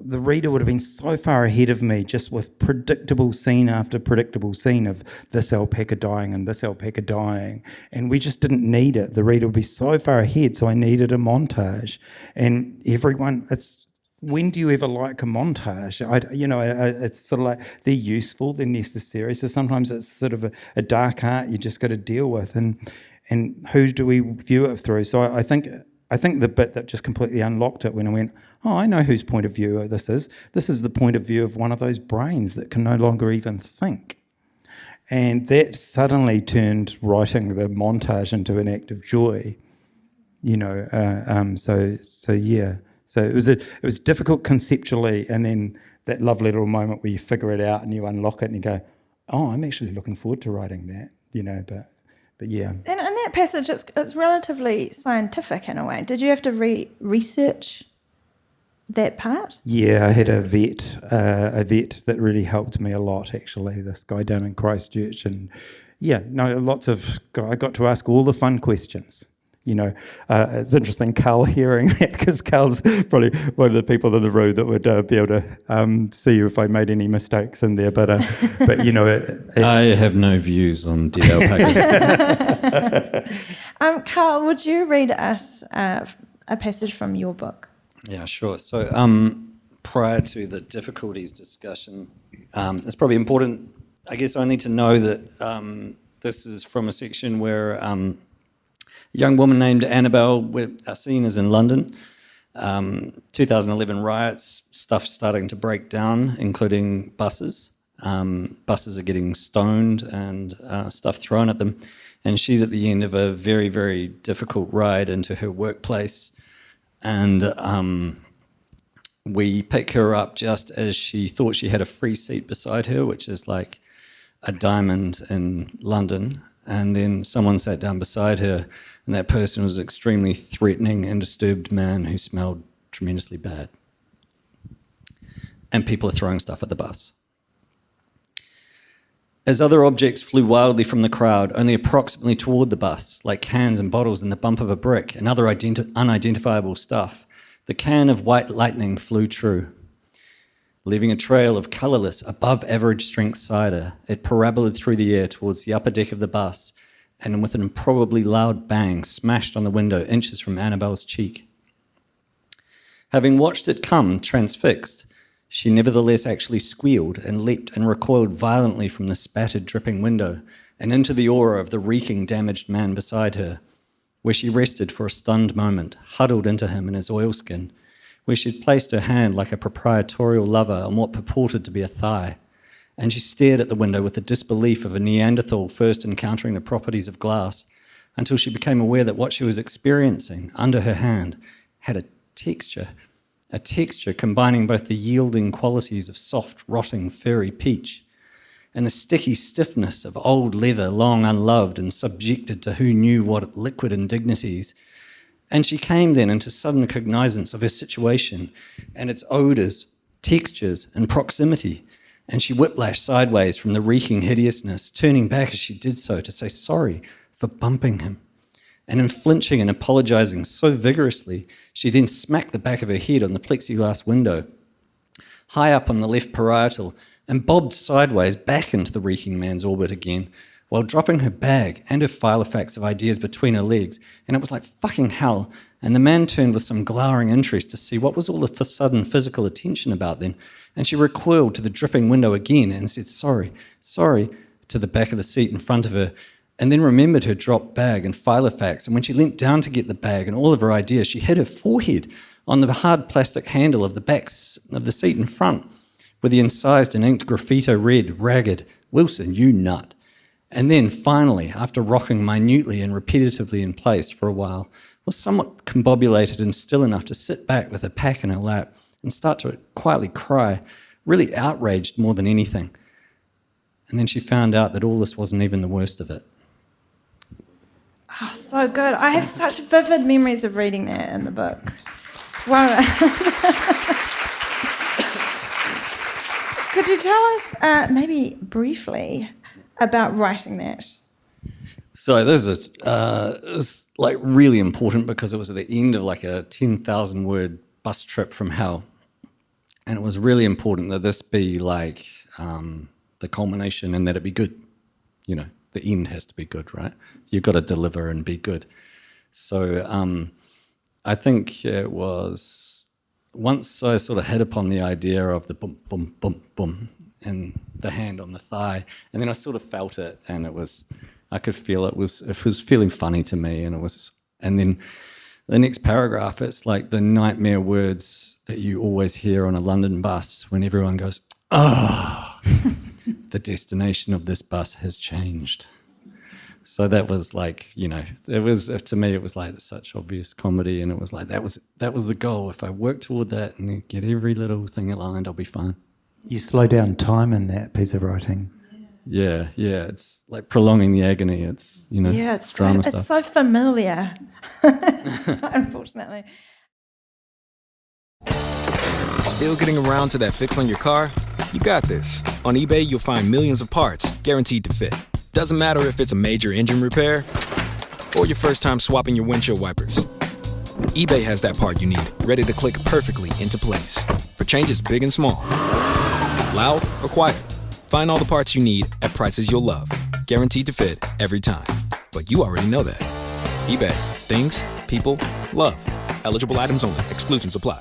the reader would have been so far ahead of me just with predictable scene after predictable scene of this alpaca dying and this alpaca dying, and we just didn't need it. The reader would be so far ahead, so I needed a montage. And it's when do you ever like a montage? It's sort of like they're useful, they're necessary. So sometimes it's sort of a dark art you just got to deal with, and who do we view it through? So I think the bit that just completely unlocked it when I went, oh, I know whose point of view this is. This is the point of view of one of those brains that can no longer even think. And that suddenly turned writing the montage into an act of joy, So it was difficult conceptually, and then that lovely little moment where you figure it out and you unlock it and you go, oh, I'm actually looking forward to writing that, but yeah. And in that passage, it's relatively scientific in a way. Did you have to research that part? Yeah, I had a vet that really helped me a lot, actually, this guy down in Christchurch. And I got to ask all the fun questions. It's interesting, Carl, hearing that, because Carl's probably one of the people in the room that would be able to see if I made any mistakes in there. But I have no views on dead alpacas. Carl, would you read us a passage from your book? Yeah, sure. So prior to the difficulties discussion, it's probably important, I guess, only to know that this is from a section where a young woman named Annabelle, our scene is in London, 2011 riots, stuff starting to break down, including buses. Buses are getting stoned and stuff thrown at them. And she's at the end of a very, very difficult ride into her workplace. and we pick her up just as she thought she had a free seat beside her, which is like a diamond in London. And then someone sat down beside her, and that person was an extremely threatening and disturbed man who smelled tremendously bad. And people are throwing stuff at the bus. As other objects flew wildly from the crowd, only approximately toward the bus, like cans and bottles in the bump of a brick and other unidentifiable stuff, the can of white lightning flew true. Leaving a trail of colourless, above-average strength cider, it parabolaed through the air towards the upper deck of the bus, and with an improbably loud bang, smashed on the window inches from Annabelle's cheek. Having watched it come, transfixed, she nevertheless actually squealed and leapt and recoiled violently from the spattered, dripping window and into the aura of the reeking, damaged man beside her, where she rested for a stunned moment, huddled into him in his oilskin, where she'd placed her hand like a proprietorial lover on what purported to be a thigh, and she stared at the window with the disbelief of a Neanderthal first encountering the properties of glass, until she became aware that what she was experiencing under her hand had a texture combining both the yielding qualities of soft, rotting, furry peach and the sticky stiffness of old leather long unloved and subjected to who knew what liquid indignities. And she came then into sudden cognizance of her situation and its odours, textures, and proximity, and she whiplashed sideways from the reeking hideousness, turning back as she did so to say sorry for bumping him. And in flinching and apologising so vigorously, she then smacked the back of her head on the plexiglass window, high up on the left parietal, and bobbed sideways back into the reeking man's orbit again, while dropping her bag and her filofax of ideas between her legs, and it was like fucking hell, and the man turned with some glowering interest to see what was all the sudden physical attention about then, and she recoiled to the dripping window again and said sorry, to the back of the seat in front of her, and then remembered her dropped bag and filofax, and when she leant down to get the bag and all of her ideas, she hit her forehead on the hard plastic handle of the back of the seat in front, with the incised and inked graffito read, ragged, "Wilson, you nut." And then, finally, after rocking minutely and repetitively in place for a while, was somewhat combobulated and still enough to sit back with a pack in her lap and start to quietly cry, really outraged more than anything. And then she found out that all this wasn't even the worst of it. Oh, so good. I have such vivid memories of reading that in the book. Wow. Could you tell us, maybe briefly, about writing that? So this is like really important because it was at the end of like a 10,000 word bus trip from hell, and it was really important that this be like the culmination and that it be good. You know, the end has to be good, right? You've got to deliver and be good. So I think it was once I sort of hit upon the idea of the boom, boom, boom, boom, and the hand on the thigh, and then I sort of felt it, and I could feel it was feeling funny to me, and then the next paragraph, it's like the nightmare words that you always hear on a London bus when everyone goes, "Oh, the destination of this bus has changed." So that was like, you know, it was, to me, it was like such obvious comedy, and it was like that was the goal. If I work toward that and get every little thing aligned, I'll be fine. You slow down time in that piece of writing. Yeah, it's like prolonging the agony. It's, you know, it's drama so, stuff. It's so familiar, unfortunately. Still getting around to that fix on your car? You got this. On eBay, you'll find millions of parts guaranteed to fit. Doesn't matter if it's a major engine repair or your first time swapping your windshield wipers. eBay has that part you need, ready to click perfectly into place for changes big and small. Loud or quiet, find all the parts you need at prices you'll love. Guaranteed to fit every time. But you already know that. eBay. Things, people, love. Eligible items only. Exclusions apply.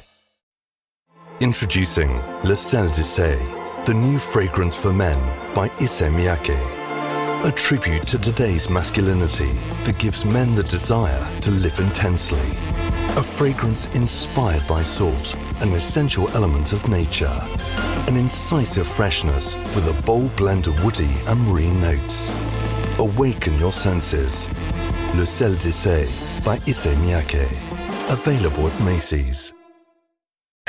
Introducing Le Sel de Se, the new fragrance for men by Issey Miyake. A tribute to today's masculinity that gives men the desire to live intensely. A fragrance inspired by salt, an essential element of nature. An incisive freshness with a bold blend of woody and marine notes. Awaken your senses. Le Sel de Se by Issey Miyake. Available at Macy's.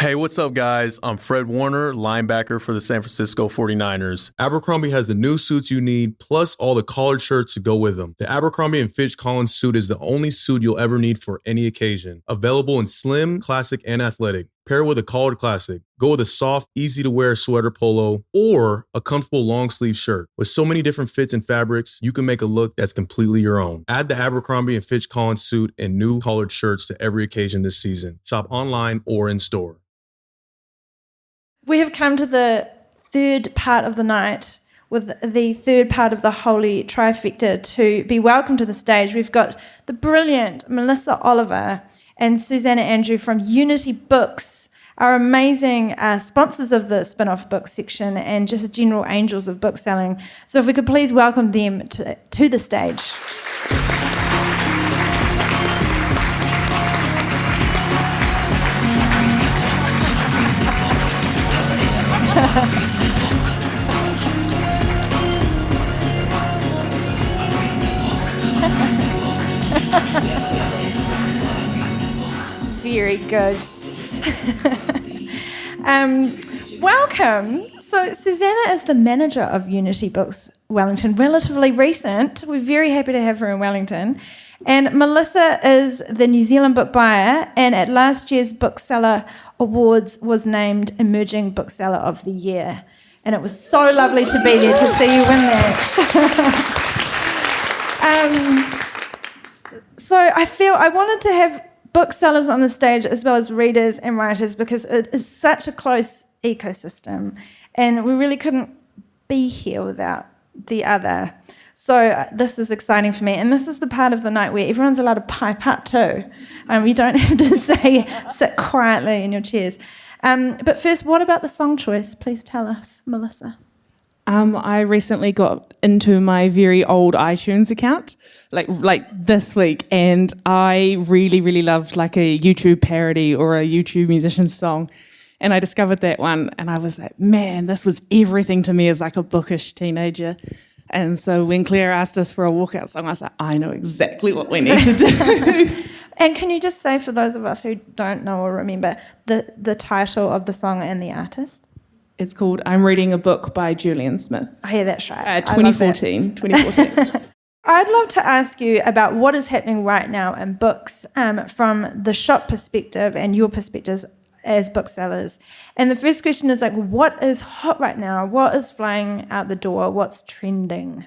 Hey, what's up, guys? I'm Fred Warner, linebacker for the San Francisco 49ers. Abercrombie has the new suits you need, plus all the collared shirts to go with them. The Abercrombie & Fitch Collins suit is the only suit you'll ever need for any occasion. Available in slim, classic, and athletic. Pair with a collared classic. Go with a soft, easy-to-wear sweater polo or a comfortable long-sleeve shirt. With so many different fits and fabrics, you can make a look that's completely your own. Add the Abercrombie & Fitch Collins suit and new collared shirts to every occasion this season. Shop online or in store. We have come to the third part of the night with the third part of the Holy Trifecta to be welcomed to the stage. We've got the brilliant Melissa Oliver and Susanna Andrew from Unity Books, our amazing sponsors of the Spinoff book section and just general angels of bookselling. So if we could please welcome them to the stage. Very good. Welcome. So Susanna is the manager of Unity Books Wellington, relatively recent. We're very happy to have her in Wellington. And Melissa is the New Zealand book buyer, and at last year's Bookseller Awards was named Emerging Bookseller of the Year. And it was so lovely to be there to see you win that. So I wanted to have booksellers on the stage as well as readers and writers because it is such a close ecosystem and we really couldn't be here without the other. So this is exciting for me, and this is the part of the night where everyone's allowed to pipe up too. You don't have to sit quietly in your chairs. But first, what about the song choice? Please tell us, Melissa. I recently got into my very old iTunes account, like this week, and I really, really loved like a YouTube parody or a YouTube musician song. And I discovered that one, and I was like, man, this was everything to me as like a bookish teenager. And so when Claire asked us for a walkout song, I was like, I know exactly what we need to do. And can you just say, for those of us who don't know or remember, the title of the song and the artist? It's called I'm Reading a Book by Julian Smith. I hear that's right. 2014. I'd love to ask you about what is happening right now in books from the shop perspective and your perspectives as booksellers. And the first question is like, what is hot right now? What is flying out the door? What's trending?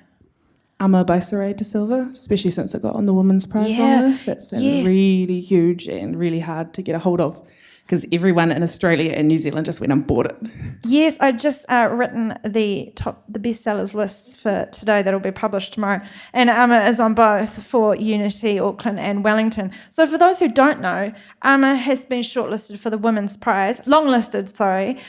Amma by Saray De Silva, especially since it got on the Women's Prize long list. That's been really huge and really hard to get a hold of because everyone in Australia and New Zealand just went and bought it. Yes, I just written the bestsellers lists for today that'll be published tomorrow. And Amma is on both for Unity, Auckland and Wellington. So for those who don't know, Amma has been shortlisted for the Women's Prize, longlisted,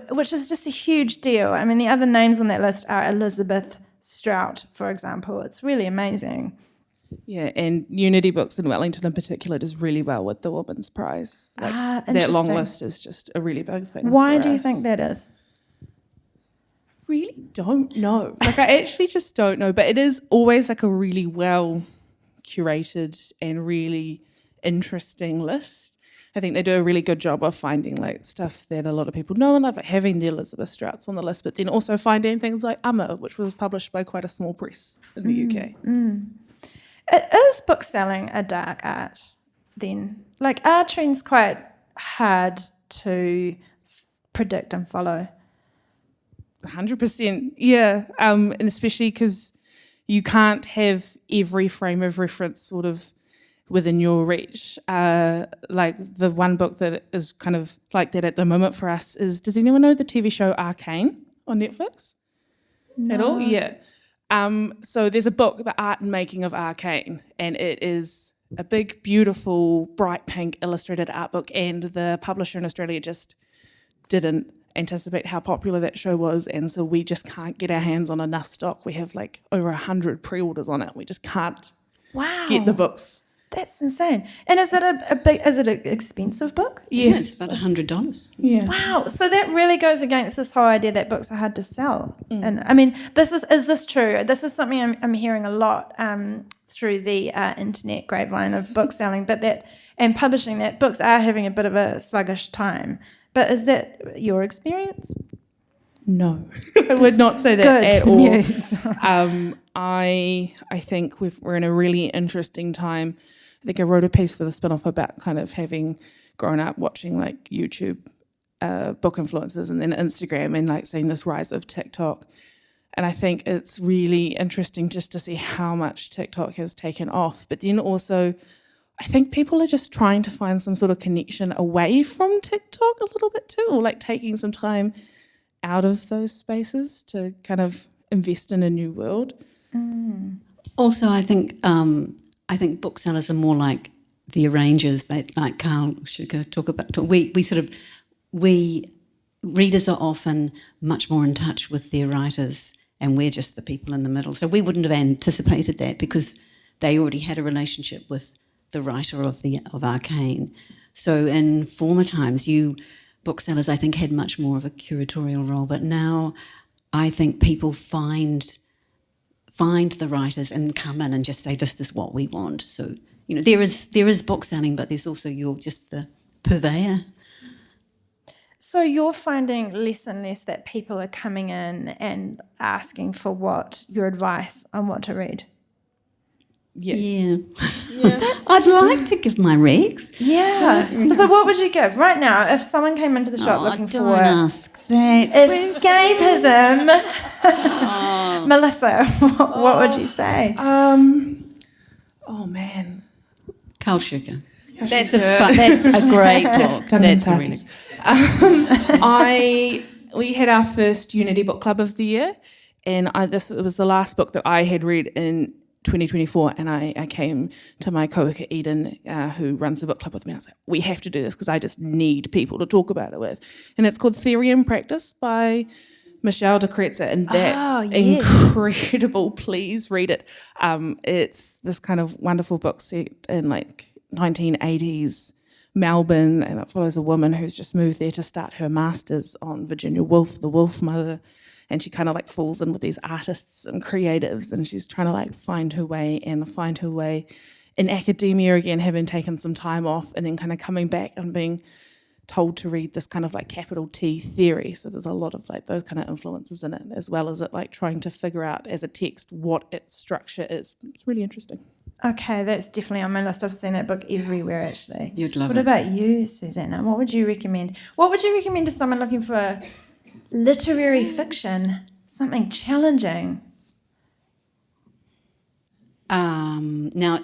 which is just a huge deal. I mean, the other names on that list are Elizabeth Strout, for example. It's really amazing. Yeah, and Unity Books in Wellington in particular does really well with the Women's Prize. That long list is just a really big thing. Why do you think that is? I really don't know. I actually just don't know, but it is always like a really well curated and really interesting list. I think they do a really good job of finding like stuff that a lot of people know and love, having the Elizabeth Strouts on the list, but then also finding things like Amma, which was published by quite a small press in the UK. Is bookselling a dark art then? Like, are trends quite hard to predict and follow? 100%, yeah. And especially because you can't have every frame of reference sort of within your reach. Like the one book that is kind of like that at the moment for us is, does anyone know the TV show Arcane on Netflix? No. At all? Yeah. So there's a book, The Art and Making of Arcane, and it is a big, beautiful, bright pink illustrated art book, and the publisher in Australia just didn't anticipate how popular that show was, and so we just can't get our hands on enough stock. We have like over 100 pre-orders on it. We just can't get the books That's insane. And is it a big? Is it an expensive book? Yes, It's about $100. Yeah. Wow. So that really goes against this whole idea that books are hard to sell. And I mean, is this true? This is something I'm hearing a lot through the internet grapevine of book selling, and publishing, that books are having a bit of a sluggish time. But is that your experience? No, I would not say that Good at all. news. I think we're in a really interesting time. I think I wrote a piece for the Spinoff about kind of having grown up watching like YouTube book influencers and then Instagram and like seeing this rise of TikTok. And I think it's really interesting just to see how much TikTok has taken off. But then also, I think people are just trying to find some sort of connection away from TikTok a little bit too, or like taking some time out of those spaces to kind of invest in a new world. Also, I think booksellers are more like the arrangers. They, like Carl Shuker talk about. We readers are often much more in touch with their writers, and we're just the people in the middle. So we wouldn't have anticipated that because they already had a relationship with the writer of Arcane. So in former times, booksellers, I think, had much more of a curatorial role, but now I think people find the writers and come in and just say, this is what we want. So, there is book selling, but there's also you're just the purveyor. So you're finding less and less that people are coming in and asking for your advice on what to read? Yeah. I'd like to give my recs. Yeah. So what would you give right now if someone came into the shop looking for ask that escapism? Melissa, what would you say? Oh man, Carl Shuker. That's a great book. Duncan Sarkies. We had our first Unity Book Club of the year, and this was the last book that I had read in 2024, and I came to my co-worker Eden, who runs the book club with me. I was like, we have to do this because I just need people to talk about it with. And it's called Theory and Practice by Michelle de Kretzer, and that's incredible. Please read it. It's this kind of wonderful book set in like 1980s Melbourne, and it follows a woman who's just moved there to start her master's on Virginia Woolf, the Wolf Mother. And she kind of like falls in with these artists and creatives, and she's trying to like find her way in academia again, having taken some time off, and then kind of coming back and being told to read this kind of like capital T theory. So there's a lot of like those kind of influences in it, as well as it like trying to figure out as a text what its structure is. It's really interesting. Okay, that's definitely on my list. I've seen that book everywhere actually. You'd love it. What about you, Susanna? What would you recommend? What would you recommend to someone looking for literary fiction, something challenging? Now,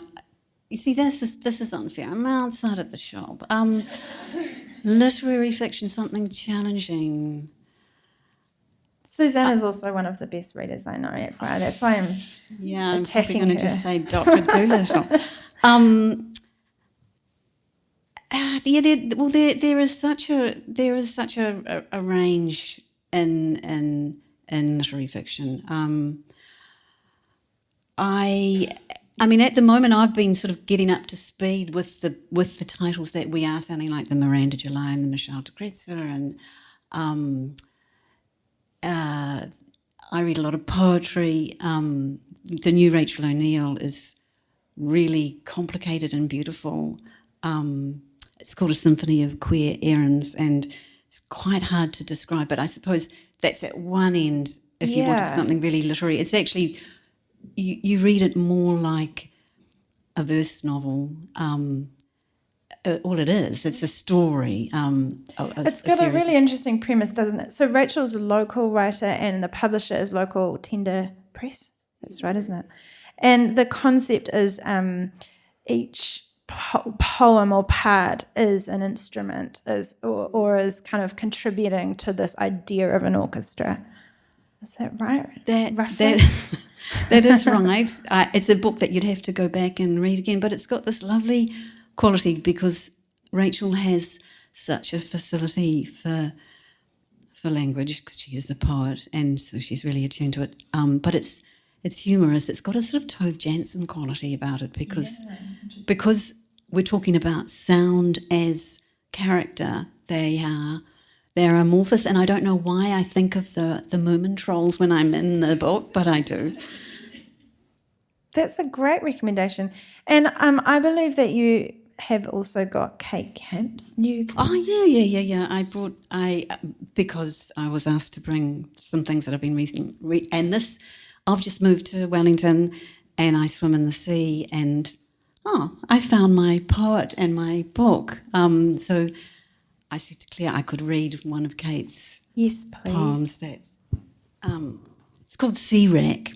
you see, this is unfair. I'm outside at the shop. Literary fiction, something challenging. Susanna's also one of the best readers I know at Friday. That's why I'm attacking going to just say Dr. Dolittle. There is such a range in literary fiction. I mean, at the moment, I've been sort of getting up to speed with the titles that we are sounding like the Miranda July and the Michelle de Kretzer, and I read a lot of poetry. The new Rachel O'Neill is really complicated and beautiful. It's called A Symphony of Queer Errands, and it's quite hard to describe, but I suppose that's at one end. If you wanted something really literary, it's actually, you read it more like a verse novel. All it is, it's a story. It's got a really interesting premise, doesn't it? So Rachel's a local writer and the publisher is local Tender Press. That's right, isn't it? And the concept is each poem or part is an instrument, or is kind of contributing to this idea of an orchestra. Is that right? That is right. It's a book that you'd have to go back and read again, but it's got this lovely quality because Rachel has such a facility for language because she is a poet, and so she's really attuned to it. But It's humorous. It's got a sort of Tove Jansson quality about it because we're talking about sound as character. They're amorphous, and I don't know why I think of the Moomin trolls when I'm in the book, but I do. That's a great recommendation. And I believe that you have also got Kate Camp's new... Oh, yeah. Because I was asked to bring some things that I've been reading, and I've just moved to Wellington, and I swim in the sea, and I found my poet and my book. So I said to Claire I could read one of Kate's poems. That it's called Sea Wreck.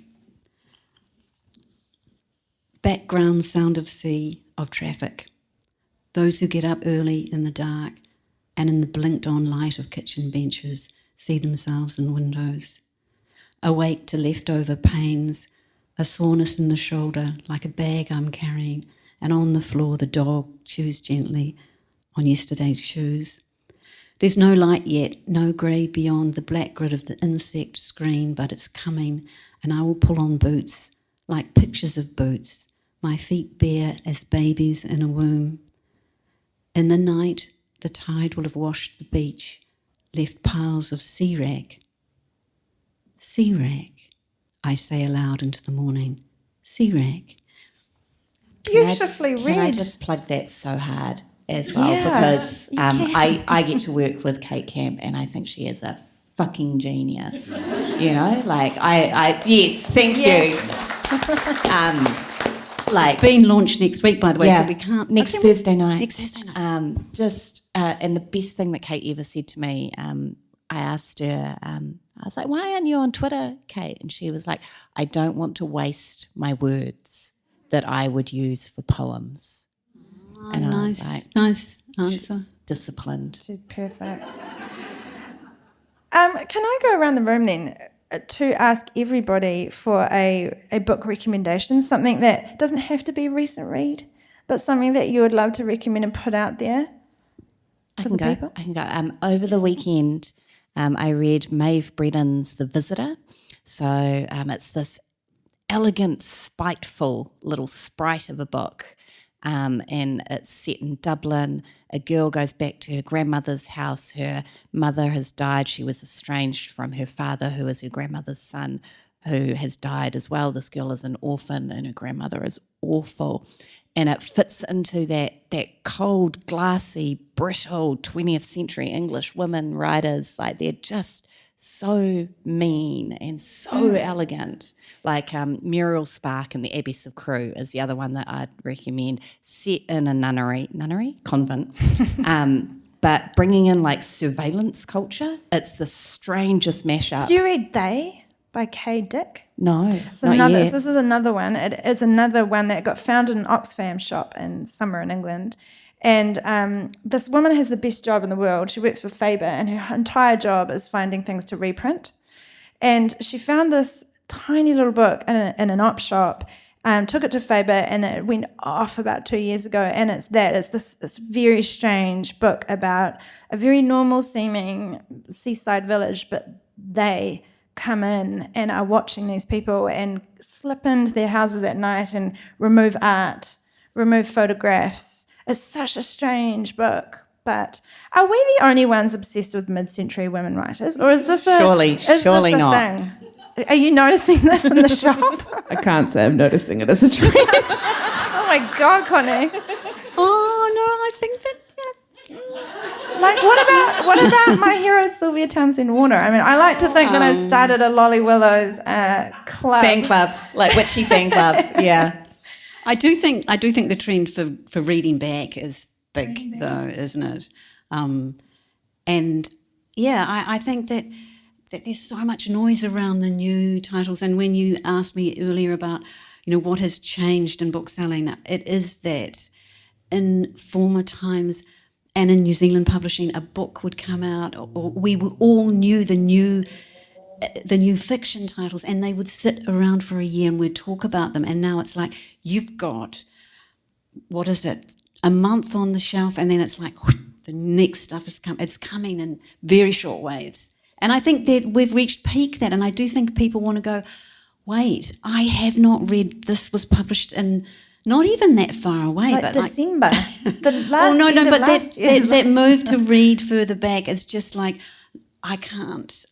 Background sound of sea, of traffic. Those who get up early in the dark and in the blinked-on light of kitchen benches see themselves in windows. Awake to leftover pains, a soreness in the shoulder like a bag I'm carrying, and on the floor the dog chews gently on yesterday's shoes. There's no light yet, no grey beyond the black grid of the insect screen, but it's coming, and I will pull on boots, like pictures of boots, my feet bare as babies in a womb. In the night, the tide will have washed the beach, left piles of sea wrack. Sea wrack, I say aloud into the morning. Sea wrack. Beautifully read. Can I just plug that so hard as well? Because I get to work with Kate Camp, and I think she is a fucking genius. Yes, thank you. It's been launched next week, by the way, so we can't... Next Thursday night. Next Thursday night. And the best thing that Kate ever said to me, I asked her, I was like, why aren't you on Twitter, Kate? And she was like, I don't want to waste my words that I would use for poems. And I was like, nice answer. Disciplined. Perfect. Can I go around the room then to ask everybody for a book recommendation, something that doesn't have to be a recent read, but something that you would love to recommend and put out there? I can go. Over the weekend, I read Maeve Bredon's The Visitor. So it's this elegant, spiteful little sprite of a book, and it's set in Dublin. A girl goes back to her grandmother's house. Her mother has died. She was estranged from her father, who is her grandmother's son, who has died as well. This girl is an orphan, and her grandmother is awful. And it fits into that cold, glassy, brittle 20th century English women writers. Like, they're just so mean and so elegant. Like Muriel Spark and the Abbess of Crewe is the other one that I'd recommend. Set in a nunnery, convent, but bringing in like surveillance culture. It's the strangest mashup. Did you read They by Kay Dick? No, not yet. This is another one. It is another one that got found in an Oxfam shop somewhere in England. And this woman has the best job in the world. She works for Faber, and her entire job is finding things to reprint. And she found this tiny little book in an op shop, took it to Faber, and it went off about 2 years ago. And it's this very strange book about a very normal-seeming seaside village, but they come in and are watching these people and slip into their houses at night and remove art, remove photographs. It's such a strange book. But are we the only ones obsessed with mid-century women writers, or is this surely not? Thing? Are you noticing this in the shop? I can't say I'm noticing it as a trend. Oh my God, Connie! Oh no, I think that. Like, what about my hero Sylvia Townsend Warner? I mean, I like to think that I've started a Lolly Willows club. Fan club, like witchy fan club. Yeah. I do think the trend for reading back is big, though, isn't it? And yeah, I think that there's so much noise around the new titles. And when you asked me earlier about, what has changed in bookselling, it is that in former times and in New Zealand publishing, a book would come out, or we all knew the new fiction titles, and they would sit around for a year and we'd talk about them. And now it's like, you've got, what is it, a month on the shelf, and then it's like, the next stuff it's coming in very short waves. And I think that we've reached peak that, and I do think people want to go, wait, I have not read, this was published in not even that far away. Like but December. The last but last year's that last- move to read further back is just like, I can't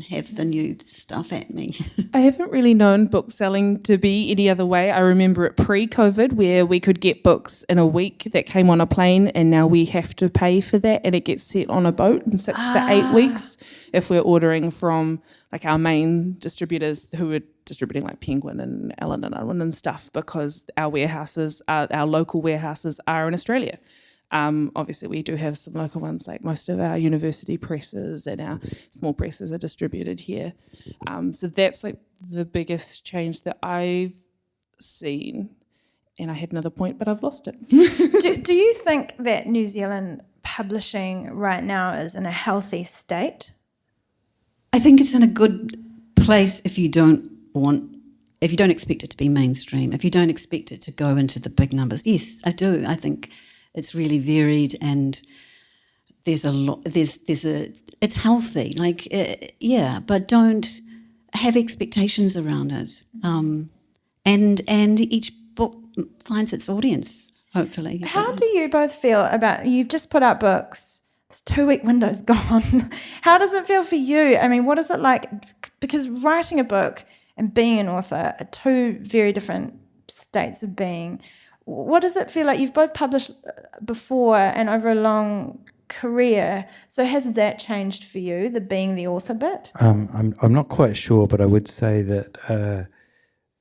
have the new stuff at me. I haven't really known book selling to be any other way. I remember it pre-COVID where we could get books in a week that came on a plane, and now we have to pay for that, and it gets set on a boat in 6 to 8 weeks if we're ordering from like our main distributors who are distributing like Penguin and Allen and Unwin and stuff, because our local warehouses are in Australia. Obviously, we do have some local ones, like most of our university presses and our small presses are distributed here. So that's like the biggest change that I've seen. And I had another point, but I've lost it. Do you think that New Zealand publishing right now is in a healthy state? I think it's in a good place if you don't expect it to be mainstream, if you don't expect it to go into the big numbers. Yes, I do. I think it's really varied, and there's a lot. It's healthy, but don't have expectations around it. And each book finds its audience, hopefully. How do you both feel about? You've just put out books. This 2-week window's gone. How does it feel for you? I mean, what is it like? Because writing a book and being an author are two very different states of being. What does it feel like? You've both published before and over a long career. So has that changed for you, being the author bit? I'm not quite sure, but I would say that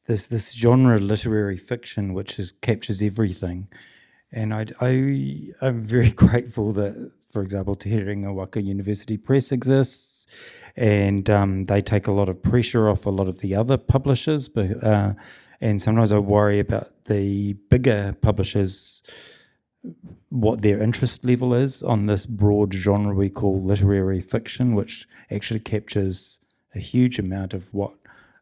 there's this genre, literary fiction, which captures everything. And I'm very grateful that, for example, Te Herenga Waka University Press exists, and they take a lot of pressure off a lot of the other publishers. But and sometimes I worry about the bigger publishers, what their interest level is on this broad genre we call literary fiction, which actually captures a huge amount of what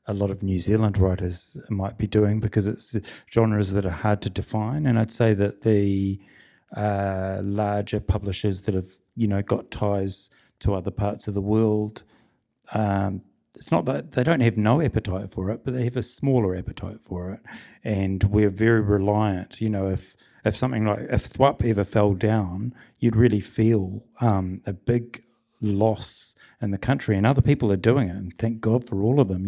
a lot of New Zealand writers might be doing, because it's genres that are hard to define. And I'd say that the larger publishers that have, got ties to other parts of the world, it's not that they don't have no appetite for it, but they have a smaller appetite for it. And we're very reliant. If something like, if Thwap ever fell down, you'd really feel a big loss in the country, and other people are doing it, and thank God for all of them.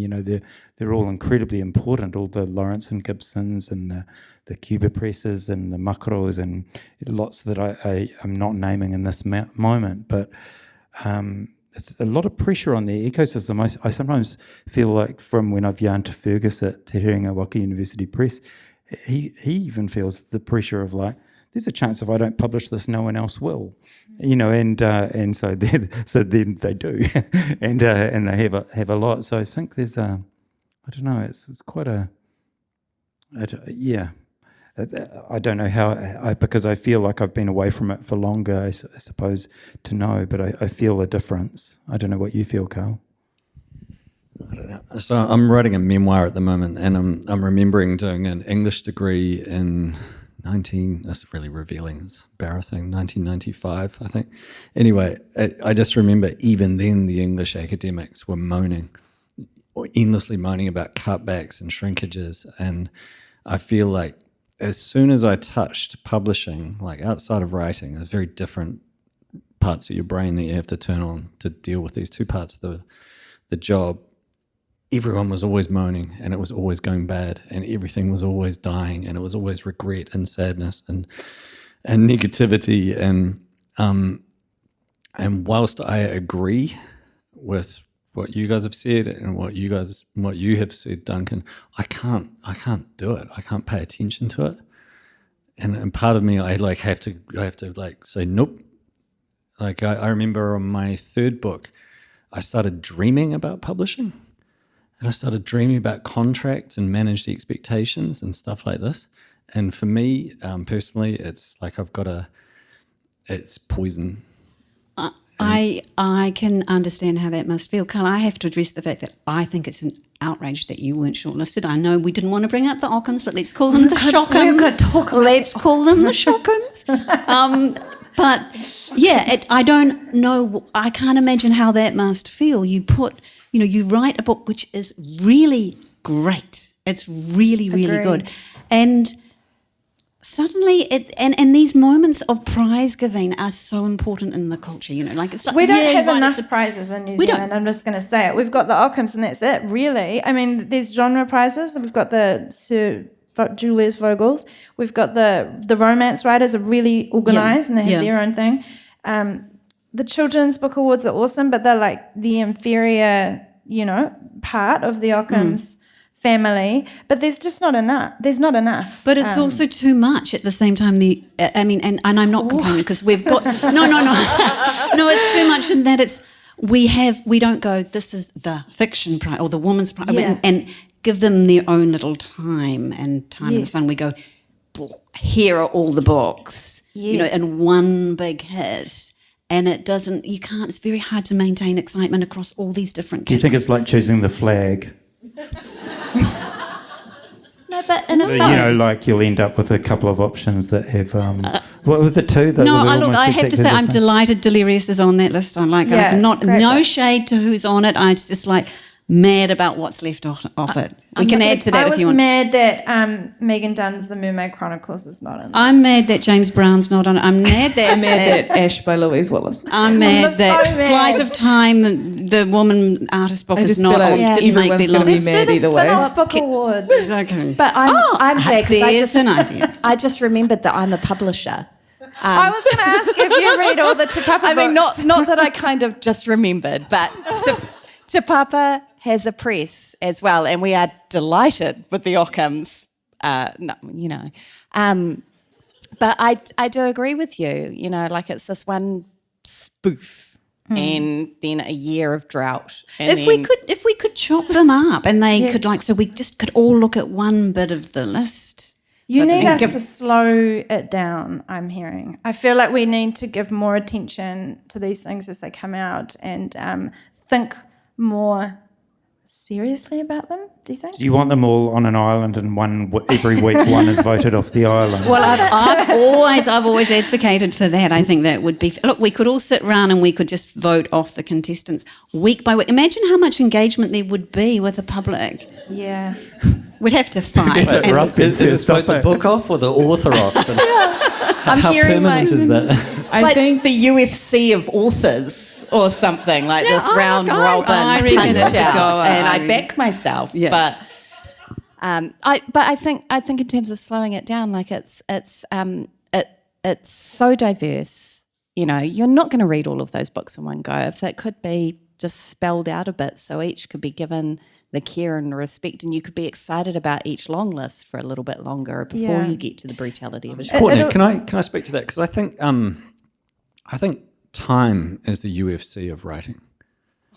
They're all incredibly important, all the Lawrence and Gibsons and the Cuba presses and the Makaros and lots that I am not naming in this moment, but it's a lot of pressure on the ecosystem. I sometimes feel like, from when I've yarned to Fergus at Te Herenga Waka University Press, he even feels the pressure of like, there's a chance if I don't publish this, no one else will, and so then they do, and they have a lot. So I think there's I don't know, it's quite a, I don't know how, because I feel like I've been away from it for longer, I suppose, to know, but I feel a difference. I don't know what you feel, Carl. I don't know. So I'm writing a memoir at the moment, and I'm remembering doing an English degree in that's really revealing, it's embarrassing, 1995, I think. Anyway, I just remember even then the English academics were endlessly moaning about cutbacks and shrinkages, and I feel like as soon as I touched publishing, like outside of writing, there's very different parts of your brain that you have to turn on to deal with these two parts of the job. Everyone was always moaning, and it was always going bad, and everything was always dying, and it was always regret and sadness and negativity, and whilst I agree with what you guys have said and what you have said, Duncan, I can't do it. I can't pay attention to it, and part of me I have to say nope. Like I remember on my third book, I started dreaming about publishing. And I started dreaming about contracts and managed expectations and stuff like this. And for me, personally, it's like it's poison. I can understand how that must feel. Carl, I have to address the fact that I think it's an outrage that you weren't shortlisted. I know we didn't want to bring up the Occams, but let's call them the Shockams. We're going to talk about Let's call them the Shockams. But yeah, I don't know. I can't imagine how that must feel. You write a book which is really great. It's really, really Agreed. good. And suddenly, and these moments of prize giving are so important in the culture. Like it's like we don't yeah, have right, enough prizes in New We Zealand. I'm just going to say it. We've got the Shockams, and that's it, really. I mean, there's genre prizes. We've got the Sir Julius Vogels. We've got the romance writers are really organised and they have their own thing. The Children's Book Awards are awesome, but they're like the inferior, part of the Shockams family. But there's just not enough. There's not enough. But it's also too much at the same time. And I'm not complaining because we've got no, it's too much in that we don't go, this is the fiction prize or the woman's prize and give them their own little time in the sun. We go, here are all the books, in one big hit. And it's very hard to maintain excitement across all these different Do you think it's like choosing the flag? No, but in like you'll end up with a couple of options that have what were the two? I have to say I'm delighted Delirious is on that list. I like it. No shade to who's on it. I just like mad about what's left off it. We can add to that if you want. I was mad that Megan Dunn's The Mermaid Chronicles is not in there. I'm mad that James Brown's not on it. I'm mad that Ash by Louise Willis. I'm mad that Flight of Time, the woman artist book is not on. Didn't make the going to be mad either way. Spinoff Book Awards. Okay. But I'm Jay because an idea. I just remembered that I'm a publisher. I was going to ask if you read all the Te Papa books. I mean, not that I kind of just remembered, but Te Papa has a press as well, and we are delighted with the Shockams. But I do agree with you. Like it's this one spoof, and then a year of drought. And if we could chop them up, and they could so we just could all look at one bit of the list. You need us to slow it down, I'm hearing. I feel like we need to give more attention to these things as they come out and think more seriously about them, do you think? Do you want them all on an island and every week one is voted off the island? Well, I've always advocated for that. I think that would be... Look, we could all sit around and we could just vote off the contestants week by week. Imagine how much engagement there would be with the public. Yeah. We'd have to fight. Is vote the book off or the author off? How permanent is that? I think the UFC of authors or something like this round robin. I reckon it's a go. And I back myself. Yeah. But I think in terms of slowing it down, like it's so diverse. You're not going to read all of those books in one go. If that could be just spelled out a bit, so each could be given the care and respect, and you could be excited about each long list for a little bit longer before you get to the brutality of it. Courtney, can I speak to that? Because I think time is the UFC of writing.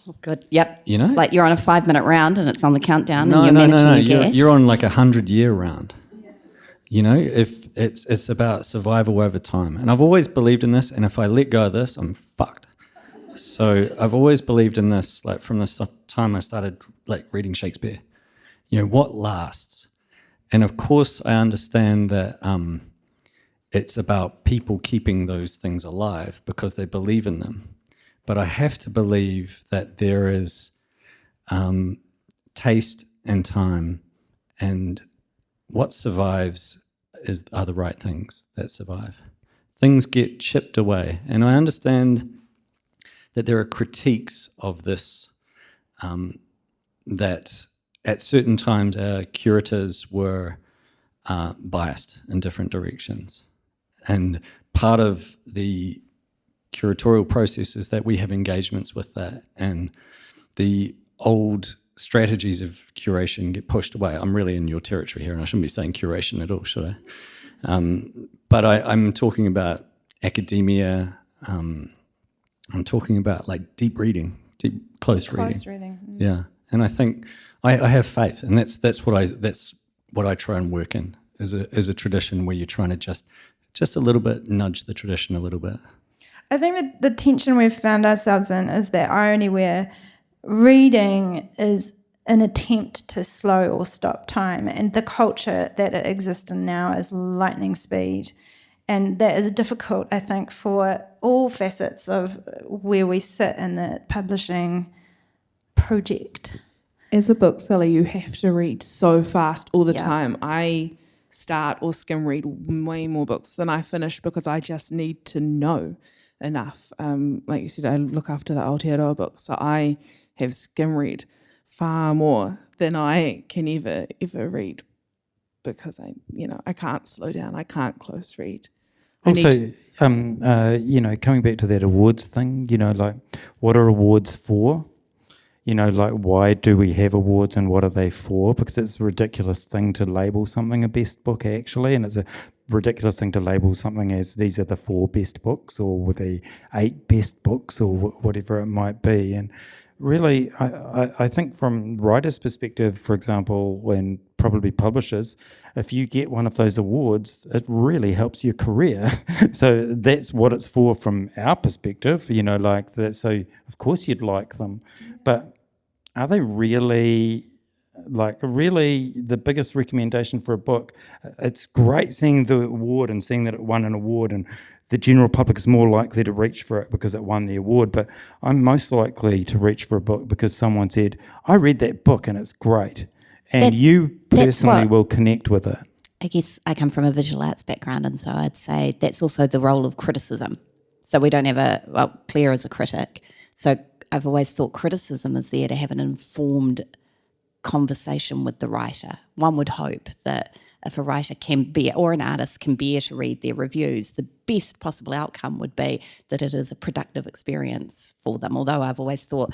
Oh, good. Yep. You know, like you're on a 5-minute round and it's on the countdown, and you're managing your gas. You're on like 100-year round. You know, if it's about survival over time, and I've always believed in this. And if I let go of this, I'm fucked. So I've always believed in this, like from the time I started like reading Shakespeare. What lasts, and of course I understand that it's about people keeping those things alive because they believe in them. But I have to believe that there is taste and time, and what survives are the right things that survive. Things get chipped away, and I understand that there are critiques of this, that at certain times our curators were biased in different directions. And part of the curatorial process is that we have engagements with that, and the old strategies of curation get pushed away. I'm really in your territory here, and I shouldn't be saying curation at all, should I? But I'm talking about academia. I'm talking about like deep reading, close reading. Yeah, and I think I have faith, and that's what I try and work in is a tradition where you're trying to just a little bit nudge the tradition a little bit. I think that the tension we've found ourselves in is that irony where reading is an attempt to slow or stop time, and the culture that it exists in now is lightning speed. And that is difficult, I think, for all facets of where we sit in the publishing project. As a bookseller, you have to read so fast all the time. I start or skim read way more books than I finish because I just need to know enough. Like you said, I look after the Aotearoa books, so I have skim read far more than I can ever read because I can't slow down, I can't close read. Also, coming back to that awards thing, like what are awards for? Like why do we have awards and what are they for? Because it's a ridiculous thing to label something a best book actually, and it's a ridiculous thing to label something as these are the 4 best books or the 8 best books or whatever it might be. And really, I think from writers' perspective, for example, and probably publishers, if you get one of those awards, it really helps your career. So that's what it's for from our perspective, like that. So of course you'd like them, but are they really the biggest recommendation for a book? It's great seeing the award and seeing that it won an award, and the general public is more likely to reach for it because it won the award. But I'm most likely to reach for a book because someone said, I read that book and it's great. And you personally will connect with it. I guess I come from a visual arts background, and so I'd say that's also the role of criticism. So we don't have Claire is a critic. So I've always thought criticism is there to have an informed conversation with the writer. One would hope that if a writer or an artist can bear to read their reviews, the best possible outcome would be that it is a productive experience for them. Although I've always thought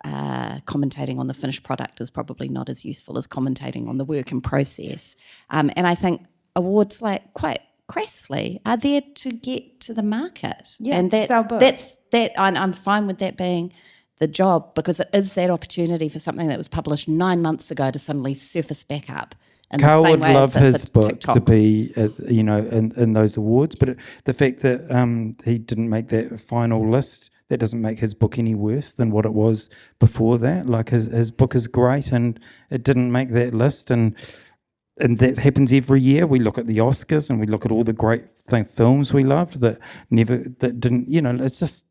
commentating on the finished product is probably not as useful as commentating on the work in process. And I think awards, like quite crassly, are there to get to the market. Yeah, and sell books. I'm fine with that being the job, because it is that opportunity for something that was published 9 months ago to suddenly surface back up. Carl would love his book to be, in those awards, but the fact that he didn't make that final list, that doesn't make his book any worse than what it was before that. Like his book is great, and it didn't make that list, and that happens every year. We look at the Oscars and we look at all the great films we loved that didn't. It's just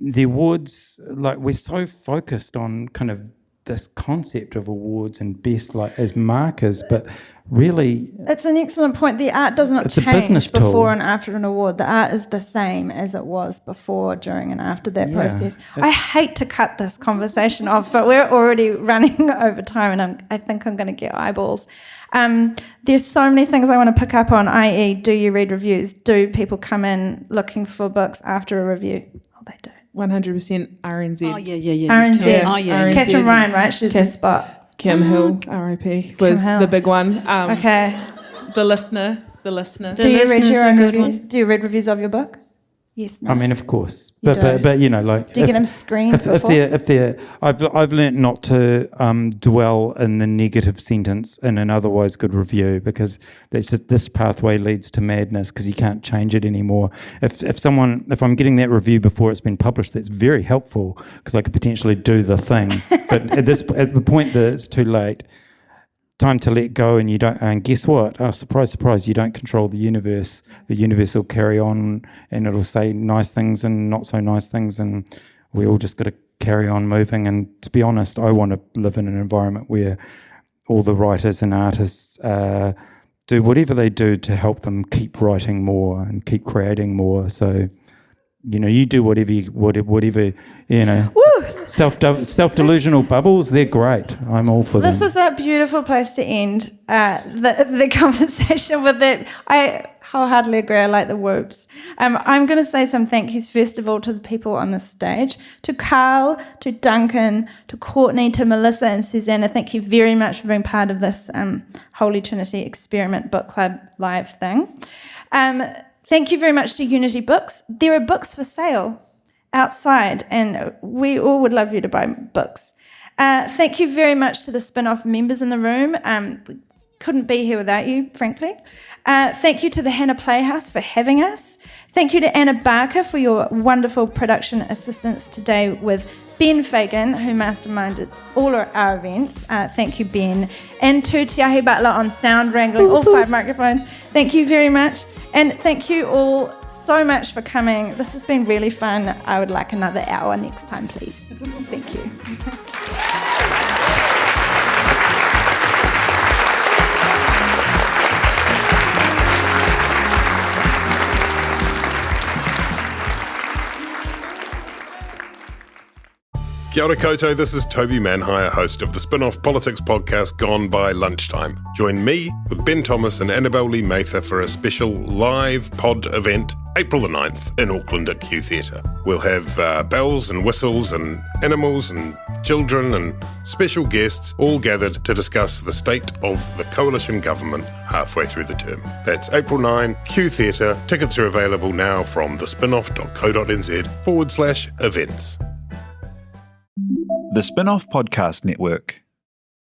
the awards. Like, we're so focused on kind of this concept of awards and best as markers, but really it's an excellent point. The art does not change before and after an award. The art is the same as it was before, during and after that process. I hate to cut this conversation off, but we're already running over time, and I think I'm going to get eyeballs. There's so many things I want to pick up on, i.e. do you read reviews? Do people come in looking for books after a review? Oh, they do. 100% RNZ. Oh, yeah. RNZ. Yeah. Oh, yeah. Catherine Ryan, right? She's the spot. Kim Hill, R.I.P. was the big one. Okay. The listener. Do you read your own reviews? Do you read reviews of your book? Yes. No. I mean, of course, but do you get them screened? If they're, I've learnt not to dwell in the negative sentence in an otherwise good review, because that's just, this pathway leads to madness, because you can't change it anymore. If I'm getting that review before it's been published, that's very helpful, because I could potentially do the thing. But at the point that it's too late, time to let go, and you don't. And guess what? Oh, surprise, surprise! You don't control the universe. The universe will carry on, and it'll say nice things and not so nice things, and we all just got to carry on moving. And to be honest, I want to live in an environment where all the writers and artists do whatever they do to help them keep writing more and keep creating more. So, you do whatever. Woo! Self-delusional bubbles, they're great. I'm all for them. This is a beautiful place to end the conversation with that. I wholeheartedly agree. I like the whoops. I'm going to say some thank yous, first of all, to the people on the stage, to Carl, to Duncan, to Courtney, to Melissa and Susanna. Thank you very much for being part of this Holy Trinity Experiment Book Club live thing. Thank you very much to Unity Books. There are books for sale outside, and we all would love you to buy books. Thank you very much to the Spinoff members in the room. We couldn't be here without you, frankly. Thank you to the Hannah Playhouse for having us. Thank you to Anna Barker for your wonderful production assistance today with Ben Fagan, who masterminded all of our events. Thank you, Ben. And to Tiahi Butler on sound wrangling, all 5 microphones. Thank you very much. And thank you all so much for coming. This has been really fun. I would like another hour next time, please. Thank you. Kia ora koutou, this is Toby Manhire, host of the Spinoff Politics podcast Gone by Lunchtime. Join me with Ben Thomas and Annabelle Lee Mather for a special live pod event April the 9th in Auckland at Q Theatre. We'll have bells and whistles and animals and children and special guests all gathered to discuss the state of the coalition government halfway through the term. That's April 9, Q Theatre. Tickets are available now from thespinoff.co.nz/events. The Spinoff Podcast Network.